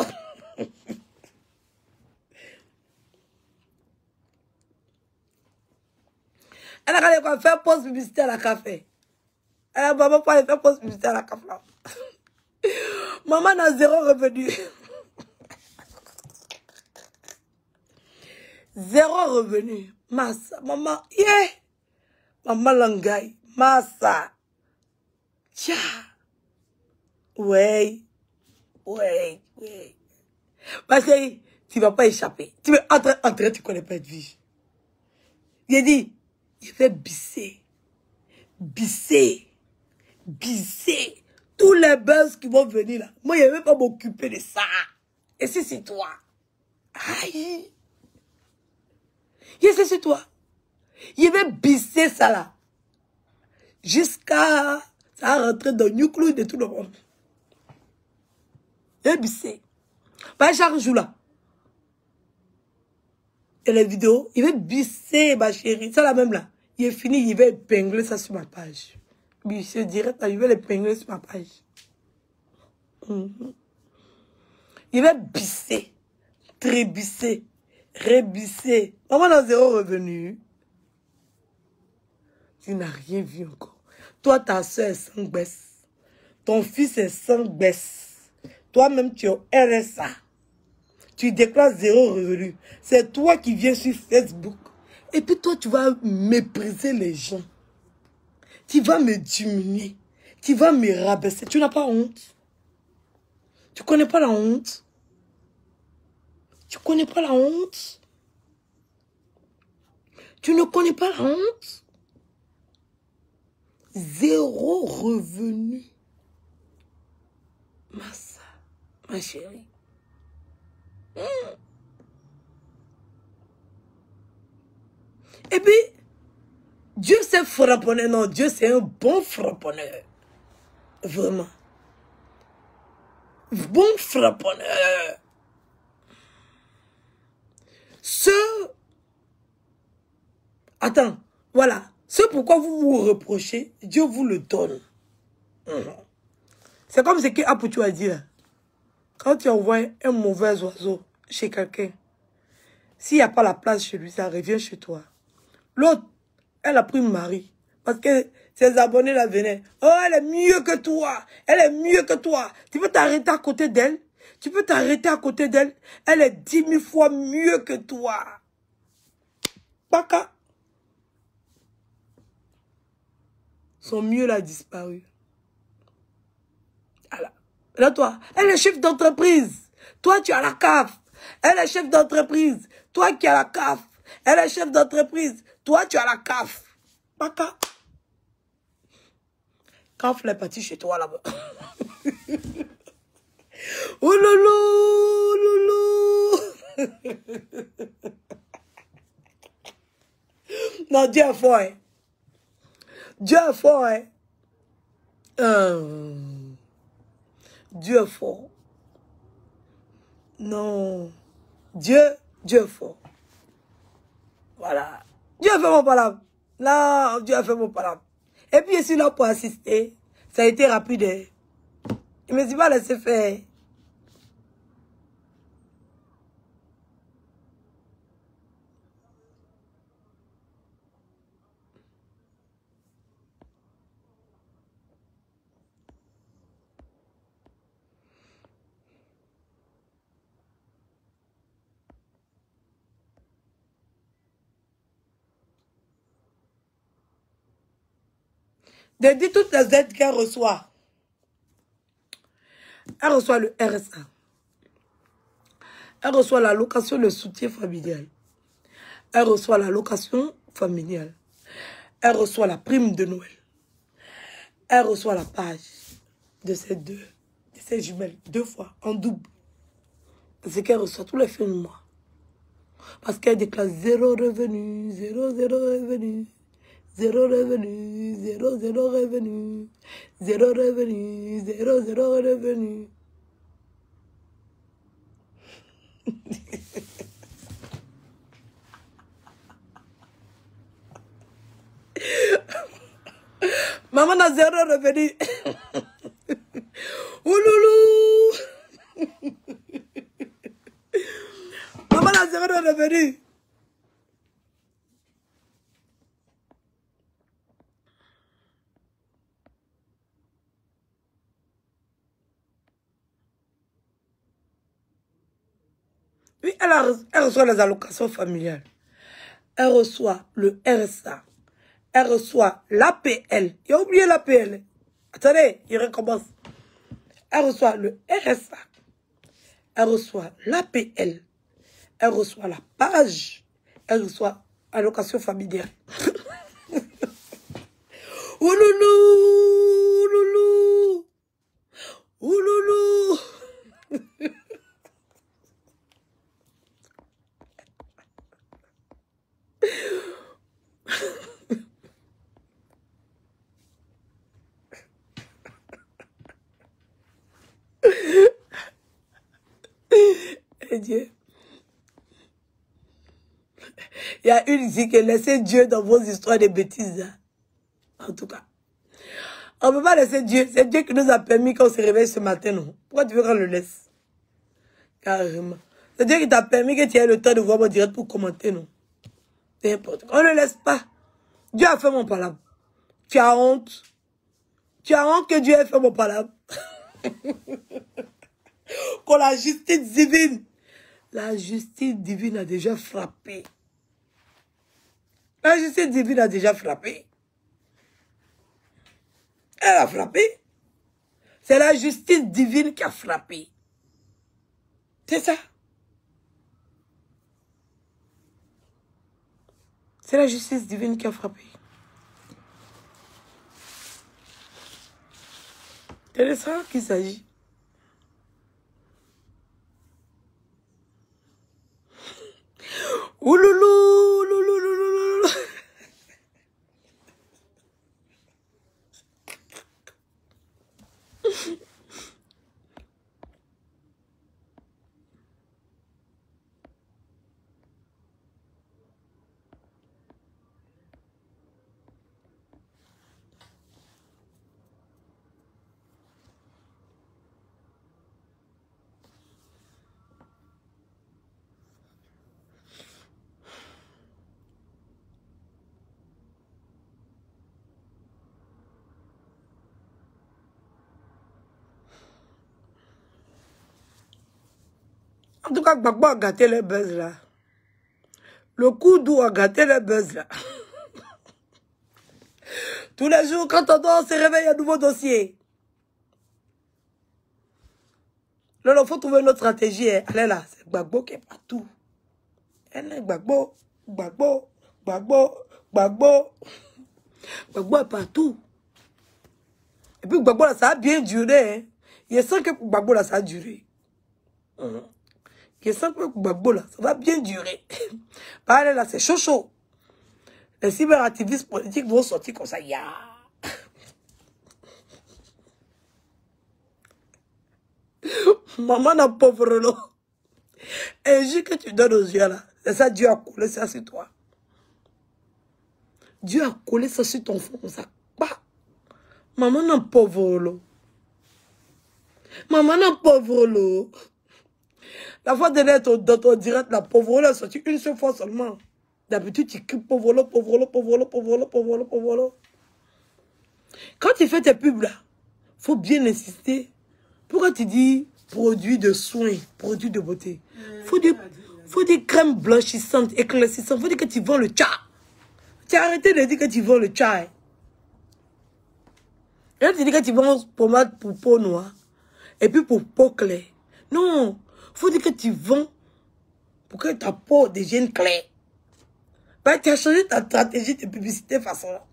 Elle a regardé quoi faire pause publicité à la café. Elle a maman pas aller faire pause publicité à la café. Maman n'a zéro revenu. Zéro revenu. Massa. Maman, yeah. Maman Langay. Massa. Tcha. Ouais. Ouais. Ouais. Parce que Tu ne vas pas échapper. Tu veux entrer, tu ne connais pas de vie. Il a dit, il fait bisser. Bisser. Bisser. Tous les buzz qui vont venir là. Moi, je ne vais pas m'occuper de ça. Et si c'est toi? Aïe. Et c'est toi. Il va bisser ça là. Jusqu'à... Ça va rentrer dans le nucléo de tout le monde. Il va bisser. Pas chaque jour là. Et les vidéos, il va bisser ma chérie. Ça là même là. Il est fini, il va épingler ça sur ma page. Bisser direct là, il va l'épingler sur ma page. Il va bisser. Trébisser. Rébisser. Maman dans zéro revenu. Tu n'as rien vu encore. Toi, ta soeur est sans baisse. Ton fils est sans baisse. Toi-même, tu es RSA. Tu déclares zéro revenu. C'est toi qui viens sur Facebook. Et puis toi, tu vas mépriser les gens. Tu vas me diminuer. Tu vas me rabaisser. Tu n'as pas honte. Tu connais pas la honte. Tu connais pas la honte. Tu ne connais pas la honte. Zéro revenu. Massa, ma chérie. Et puis, Dieu c'est frapponneur. Non, Dieu c'est un bon frapponneur. Vraiment. Bon frapponneur. Attends, voilà. Ce pourquoi vous vous reprochez, Dieu vous le donne. C'est comme ce que Aputu a dit là. Quand tu envoies un mauvais oiseau chez quelqu'un, s'il n'y a pas la place chez lui, ça revient chez toi. L'autre, elle a pris mari. Parce que ses abonnés la venaient. Oh, elle est mieux que toi. Elle est mieux que toi. Tu peux t'arrêter à côté d'elle. Tu peux t'arrêter à côté d'elle. Elle est 10 000 fois mieux que toi. Baka. Son mieux l'a disparu. Voilà. Là, toi, elle est chef d'entreprise. Toi, tu as la CAF. Elle est chef d'entreprise. Toi qui as la CAF. Elle est chef d'entreprise. Toi, tu as la CAF. Baka. CAF est parti chez toi là-bas. Oh loulou, loulou. Non, Dieu est fort, hein. Dieu est fort, hein. Dieu est fort. Non. Dieu est fort. Voilà. Dieu a fait mon palabre. Non, Dieu a fait mon palabre. Et puis, je suis là pour assister. Ça a été rapide. Hein. Il me dit pas laisser faire. De dire toutes les aides qu'elle reçoit. Elle reçoit le RSA. Elle reçoit l'allocation de soutien familial. Elle reçoit l'allocation familiale. Elle reçoit la prime de Noël. Elle reçoit la page de ces jumelles, 2 fois, en double. C'est qu'elle reçoit tous les fins de mois. Parce qu'elle déclare 0 revenu, 0 revenu. 0 revenu, 0 revenu, 0 revenu, 0 revenu. Maman a 0 revenu. Ouloulou. Maman a 0 revenu. Oui, elle reçoit les allocations familiales. Elle reçoit le RSA. Elle reçoit l'APL. Il a oublié l'APL. Attendez, il recommence. Elle reçoit le RSA. Elle reçoit l'APL. Elle reçoit la page. Elle reçoit allocation familiale. Ouloulou, loulou, ouloulou. Et Dieu. Il y a une ici qui laissez Dieu dans vos histoires de bêtises. En tout cas. On ne peut pas laisser Dieu. C'est Dieu qui nous a permis qu'on se réveille ce matin, non? Pourquoi tu veux qu'on le laisse? Carrément. C'est Dieu qui t'a permis que tu aies le temps de voir mon direct pour commenter, non? N'importe quoi. On ne le laisse pas. Dieu a fait mon palabre. Tu as honte. Tu as honte que Dieu ait fait mon palabre. Qu'on la justice divine. La justice divine a déjà frappé. La justice divine a déjà frappé. Elle a frappé. C'est la justice divine qui a frappé. C'est ça. C'est la justice divine qui a frappé. C'est de ça qu'il s'agit. Ouloulou, loulou, loulou, loulou. En tout cas, Gbagbo a gâté les buzz là. Le coup d'eau a gâté les buzz là. Tous les jours, quand on dort, on se réveille un nouveau dossier. Là, il faut trouver une autre stratégie. Hein. Elle est là. C'est Gbagbo qui est partout. Elle est Gbagbo, Gbagbo, Gbagbo, Gbagbo. Gbagbo est partout. Et puis Gbagbo là, ça a bien duré. Hein. Je sens que Gbagbo là, ça a duré. Je sens que Gbagbo là, ça va bien durer. Par là, c'est chaud chaud. Les cyberactivistes politiques vont sortir comme ça. Ya. Maman n'a pauvre là. Et juste que tu donnes aux yeux là. C'est ça, Dieu a collé ça sur toi. Dieu a collé ça sur ton front comme ça. Bah. Maman n'a pauvre là. Maman n'a pauvre là. La fois dernière, dans ton direct, la pauvre là est sortie une seule fois seulement. D'habitude, tu cries pauvre là, pauvre là, pauvre là, pauvre là, pauvre là, pauvre là. Quand tu fais tes pubs là, il faut bien insister. Pourquoi tu dis produits de soins, produits de beauté? Faut des crèmes blanchissantes, éclaircissantes. Faut dire que tu vends le tcha. Tu as arrêté de dire que tu vends le tcha. Et là, tu dis que tu vends pommade pour peau noire. Et puis pour peau claire. Non. Faut dire que tu vends pour que ta peau devienne claire. Bah, tu as changé ta stratégie de publicité façon là.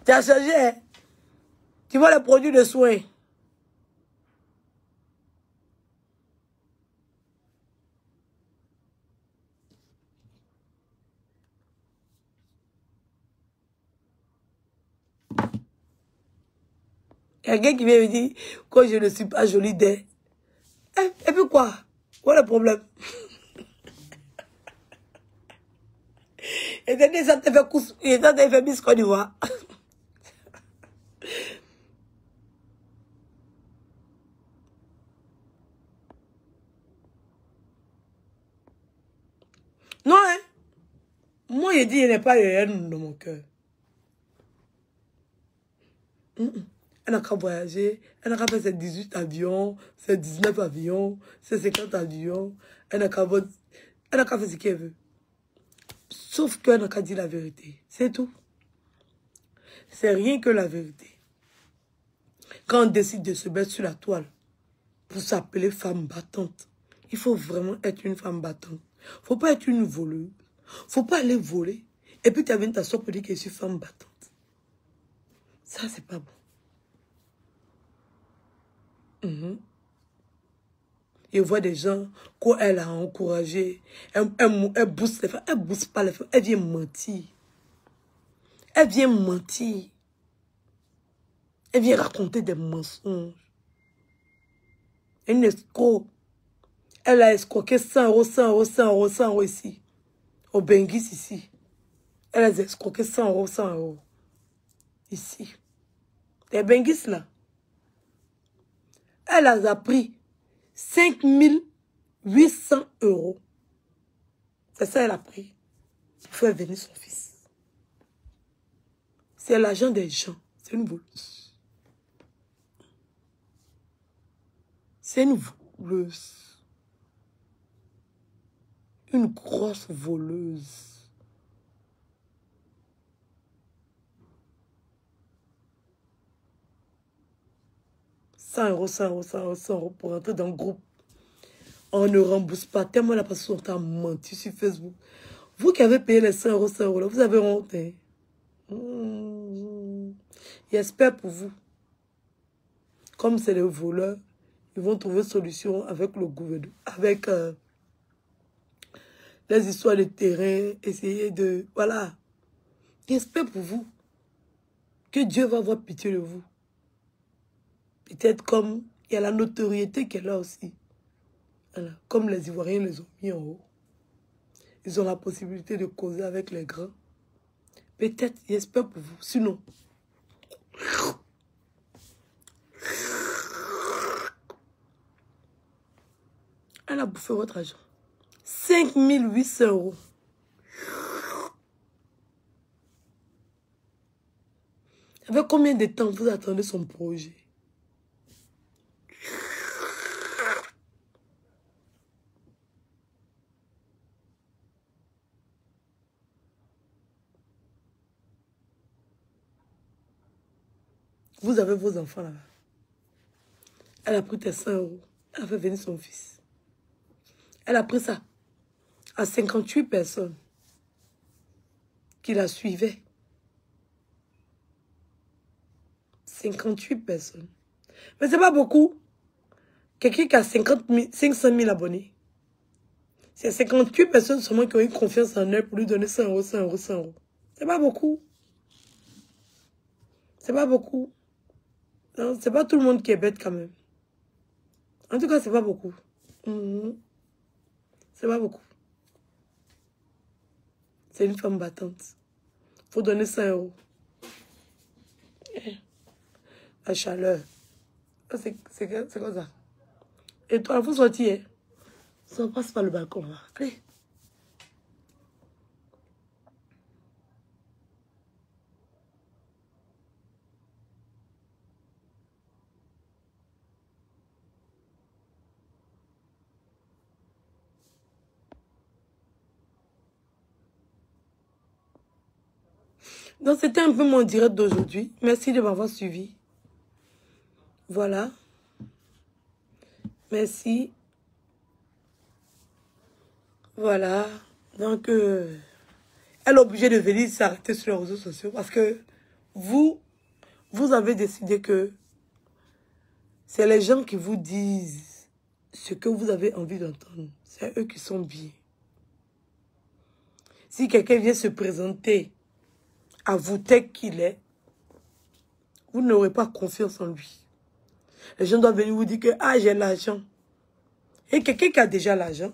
Tu as changé. Hein? Tu vois les produits de soins. Quelqu'un qui vient me dire que je ne suis pas jolie d'elle. Et puis quoi? Quoi le problème? Et then, ça te fait coup, et ça te fait Miss Côte d'Ivoire. Non, hein? Moi, je dis, il n'est pas le haine dans mon cœur. Elle n'a qu'à voyager, elle n'a qu'à faire ses 18 avions, ses 19 avions, ses 50 avions. Elle n'a qu'à faire ce qu'elle veut. Sauf qu'elle n'a qu'à dire la vérité. C'est tout. C'est rien que la vérité. Quand on décide de se mettre sur la toile, pour s'appeler femme battante. Il faut vraiment être une femme battante. Faut pas être une voleuse. Faut pas aller voler. Et puis tu viens t'asseoir pour dire que je suis femme battante. Ça, c'est pas bon. Je vois des gens qu'elle a encouragé. Elle booste les femmes. Elle booste pas les femmes. Elle vient mentir. Elle vient mentir. Elle vient raconter des mensonges. Une escroc. Elle a escroqué 100 euros, 100 euros, 100 euros, 100 euros ici. Au Benguis ici. Elle a escroqué 100 euros, 100 euros. Ici. Les Benguis là. Elle a pris 5800 euros. C'est ça elle a pris. Pour faire venir son fils. C'est l'argent des gens. C'est une voleuse. C'est une voleuse. Une grosse voleuse. €100, 100 euros, 100 euros, 100 euros pour entrer dans le groupe. On ne rembourse pas. Tellement la personne a menti sur Facebook. Vous qui avez payé les 100 euros, 100 euros, là, vous avez honte. Hein? J'espère pour vous. Comme c'est les voleurs, ils vont trouver solution avec le gouvernement, avec les histoires de terrain, essayer de... Voilà. J'espère pour vous que Dieu va avoir pitié de vous. Peut-être comme il y a la notoriété qui est là aussi. Voilà. Comme les Ivoiriens les ont mis en haut. Ils ont la possibilité de causer avec les grands. Peut-être, j'espère pour vous. Sinon, elle a bouffé votre argent. 5800 euros. Avec combien de temps vous attendez son projet? Vous avez vos enfants là-bas. Elle a pris tes 100 euros. Elle a fait venir son fils. Elle a pris ça à 58 personnes qui la suivaient. 58 personnes. Mais c'est pas beaucoup. Quelqu'un qui a 500 000 abonnés. C'est 58 personnes seulement qui ont eu confiance en elle pour lui donner 100 euros, 100 euros, 100 euros. C'est pas beaucoup. C'est pas beaucoup. Non, c'est pas tout le monde qui est bête quand même. En tout cas, c'est pas beaucoup. C'est pas beaucoup. C'est une femme battante. Faut donner 100 euros. La chaleur. C'est comme ça. Et toi, il faut sortir. Ça passe par le balcon. Là. Allez. Donc, c'était un peu mon direct d'aujourd'hui. Merci de m'avoir suivi. Voilà. Merci. Voilà. Donc, elle est obligée de venir s'arrêter sur les réseaux sociaux parce que vous avez décidé que c'est les gens qui vous disent ce que vous avez envie d'entendre. C'est eux qui sont bien. Si quelqu'un vient se présenter à vous tel qu'il est, vous n'aurez pas confiance en lui. Les gens doivent venir vous dire que ah, j'ai l'argent. Et quelqu'un qui a déjà l'argent,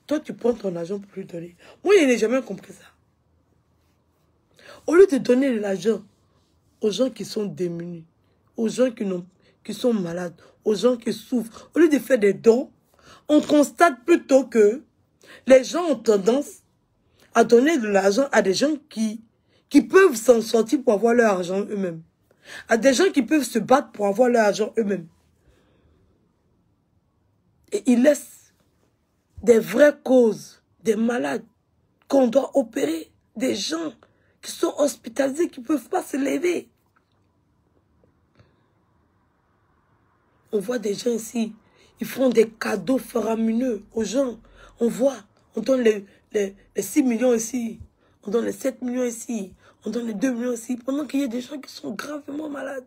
toi tu prends ton argent pour lui donner. Moi, je n'ai jamais compris ça. Au lieu de donner de l'argent aux gens qui sont démunis, aux gens qui sont malades, aux gens qui souffrent, au lieu de faire des dons, on constate plutôt que les gens ont tendance à donner de l'argent à des gens qui peuvent s'en sortir pour avoir leur argent eux-mêmes. À des gens qui peuvent se battre pour avoir leur argent eux-mêmes. Et ils laissent des vraies causes, des malades qu'on doit opérer, des gens qui sont hospitalisés, qui ne peuvent pas se lever. On voit des gens ici, ils font des cadeaux faramineux aux gens. On voit, on donne les 6 millions ici, on donne les 7 millions ici, on donne les 2 millions ici, pendant qu'il y a des gens qui sont gravement malades.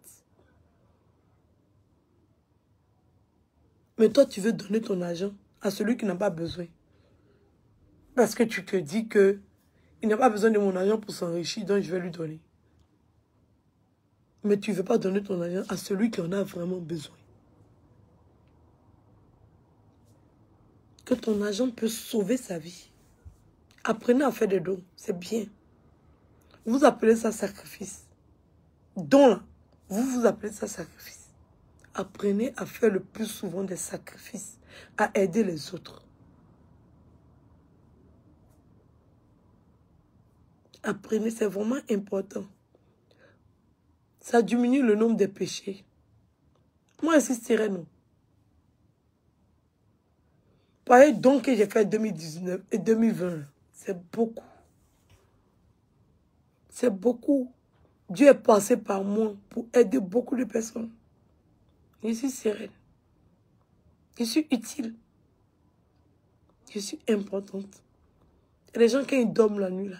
Mais toi, tu veux donner ton argent à celui qui n'a pas besoin. Parce que tu te dis que il n'a pas besoin de mon argent pour s'enrichir, donc je vais lui donner. Mais tu ne veux pas donner ton argent à celui qui en a vraiment besoin. Que ton argent peut sauver sa vie. Apprenez à faire des dons, c'est bien. Vous appelez ça sacrifice. Don là, vous appelez ça sacrifice. Apprenez à faire le plus souvent des sacrifices, à aider les autres. Apprenez, c'est vraiment important. Ça diminue le nombre de péchés. Moi, j'insisterai non. Pareil, donc que j'ai fait 2019 et 2020, c'est beaucoup. C'est beaucoup. Dieu est passé par moi pour aider beaucoup de personnes. Je suis sereine. Je suis utile. Je suis importante. Et les gens, quand ils dorment la nuit, là,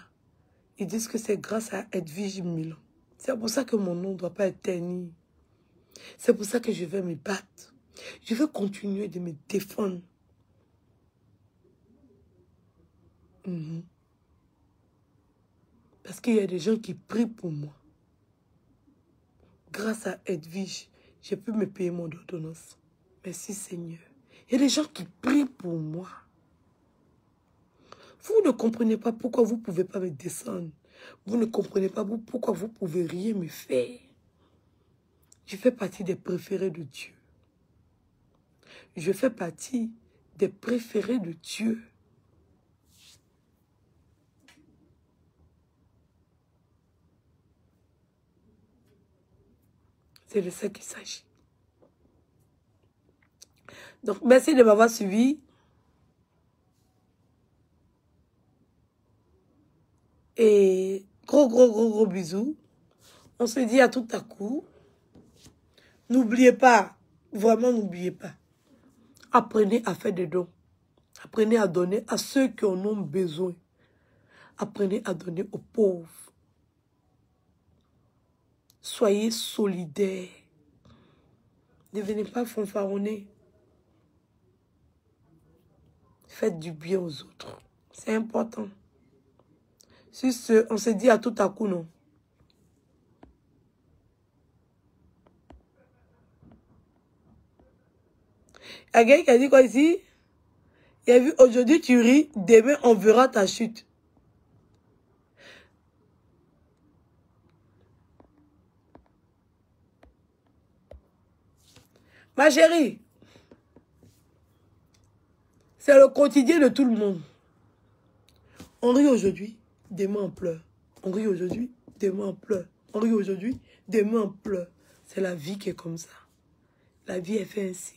ils disent que c'est grâce à Edwige Milan. C'est pour ça que mon nom ne doit pas être terni. C'est pour ça que je vais me battre. Je veux continuer de me défendre. Parce qu'il y a des gens qui prient pour moi. Grâce à Edwige, j'ai pu me payer mon ordonnance. Merci Seigneur. Il y a des gens qui prient pour moi. Vous ne comprenez pas pourquoi vous ne pouvez pas me descendre. Vous ne comprenez pas pourquoi vous ne pouvez rien me faire. Je fais partie des préférés de Dieu. Je fais partie des préférés de Dieu. C'est de ça qu'il s'agit. Donc, merci de m'avoir suivi. Et gros bisous. On se dit à tout à coup. N'oubliez pas, vraiment n'oubliez pas. Apprenez à faire des dons. Apprenez à donner à ceux qui en ont besoin. Apprenez à donner aux pauvres. Soyez solidaires. Ne venez pas fanfaronner. Faites du bien aux autres. C'est important. Sur ce, on se dit à tout à coup, non? Il y a quelqu'un qui a dit quoi ici? Il a vu, aujourd'hui tu ris, demain on verra ta chute. Ma chérie, c'est le quotidien de tout le monde. On rit aujourd'hui, demain on pleure. On rit aujourd'hui, demain on pleure. On rit aujourd'hui, demain on pleure. C'est la vie qui est comme ça. La vie est faite ainsi.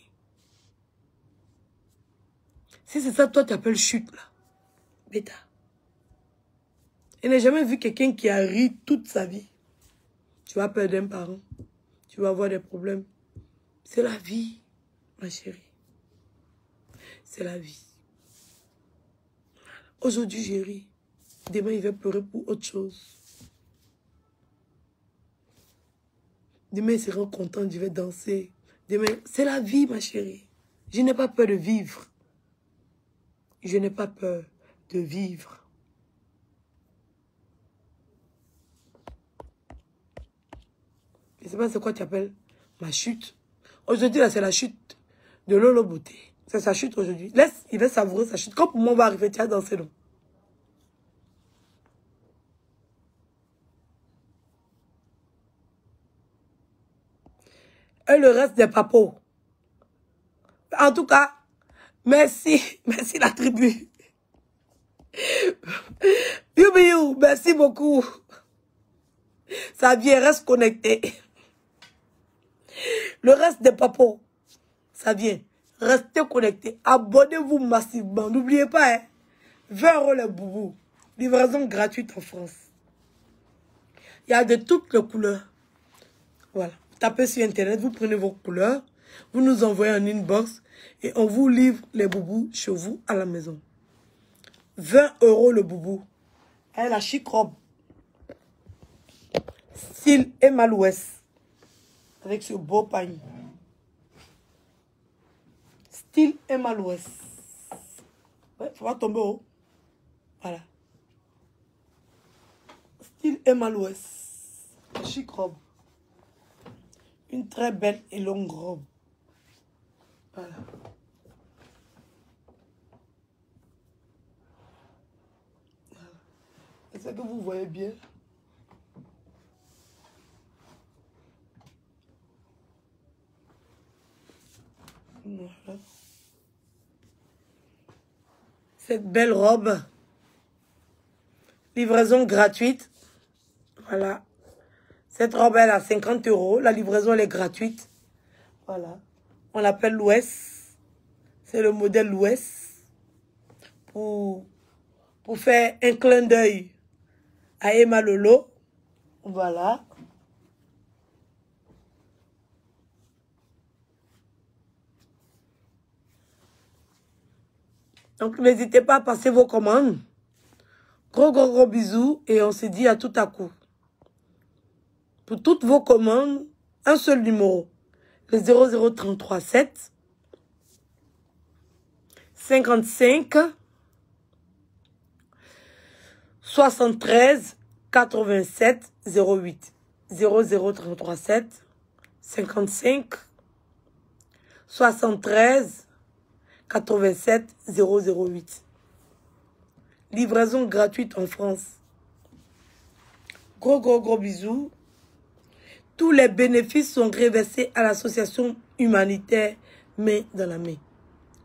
Si c'est ça, toi, tu appelles chute, là. Bêta. Je n'ai jamais vu quelqu'un qui a ri toute sa vie. Tu vas perdre un parent. Tu vas avoir des problèmes. C'est la vie, ma chérie. C'est la vie. Aujourd'hui, j'ai ri. Demain, il va pleurer pour autre chose. Demain, il sera content, je vais danser. Demain, c'est la vie, ma chérie. Je n'ai pas peur de vivre. Je n'ai pas peur de vivre. Je ne sais pas c'est quoi tu appelles ma chute. Aujourd'hui, là, c'est la chute de Lolo Beauté. C'est sa chute aujourd'hui. Laisse, il va savourer sa chute. Quand pour moi, on va arriver, tu vas danser, non? Et le reste des papos. En tout cas, merci. Merci la tribu. You, merci beaucoup. Ça vient, reste connecté. Le reste des papos, ça vient. Restez connectés. Abonnez-vous massivement. N'oubliez pas, hein. 20 € les boubous. Livraison gratuite en France. Il y a de toutes les couleurs. Voilà. Tapez sur Internet, vous prenez vos couleurs. Vous nous envoyez un inbox et on vous livre les boubous chez vous à la maison. 20 € le boubou. Elle a chic robe. Style Emalouès. Avec ce beau panier. Style Emalouès. Ouais, faut pas tomber haut. Voilà. Style Emalouès. Chic robe. Une très belle et longue robe. Voilà. Est-ce que vous voyez bien? Voilà. Cette belle robe. Livraison gratuite. Voilà. Cette robe, elle a 50 €. La livraison, elle est gratuite. Voilà. On l'appelle l'Ouest. C'est le modèle l'Ouest. Pour faire un clin d'œil à Emma Lolo. Voilà. Donc, n'hésitez pas à passer vos commandes. Gros bisous. Et on se dit à tout à coup. Pour toutes vos commandes, un seul numéro. Le 00337 55 73 87 08. 00337 55 73 87 008. Livraison gratuite en France. Gros bisous. Tous les bénéfices sont reversés à l'association humanitaire Main dans la Main.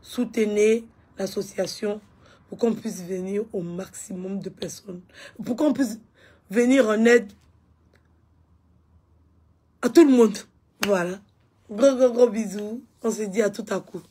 Soutenez l'association pour qu'on puisse venir au maximum de personnes. Pour qu'on puisse venir en aide à tout le monde. Voilà. Gros bisous. On se dit à tout à coup.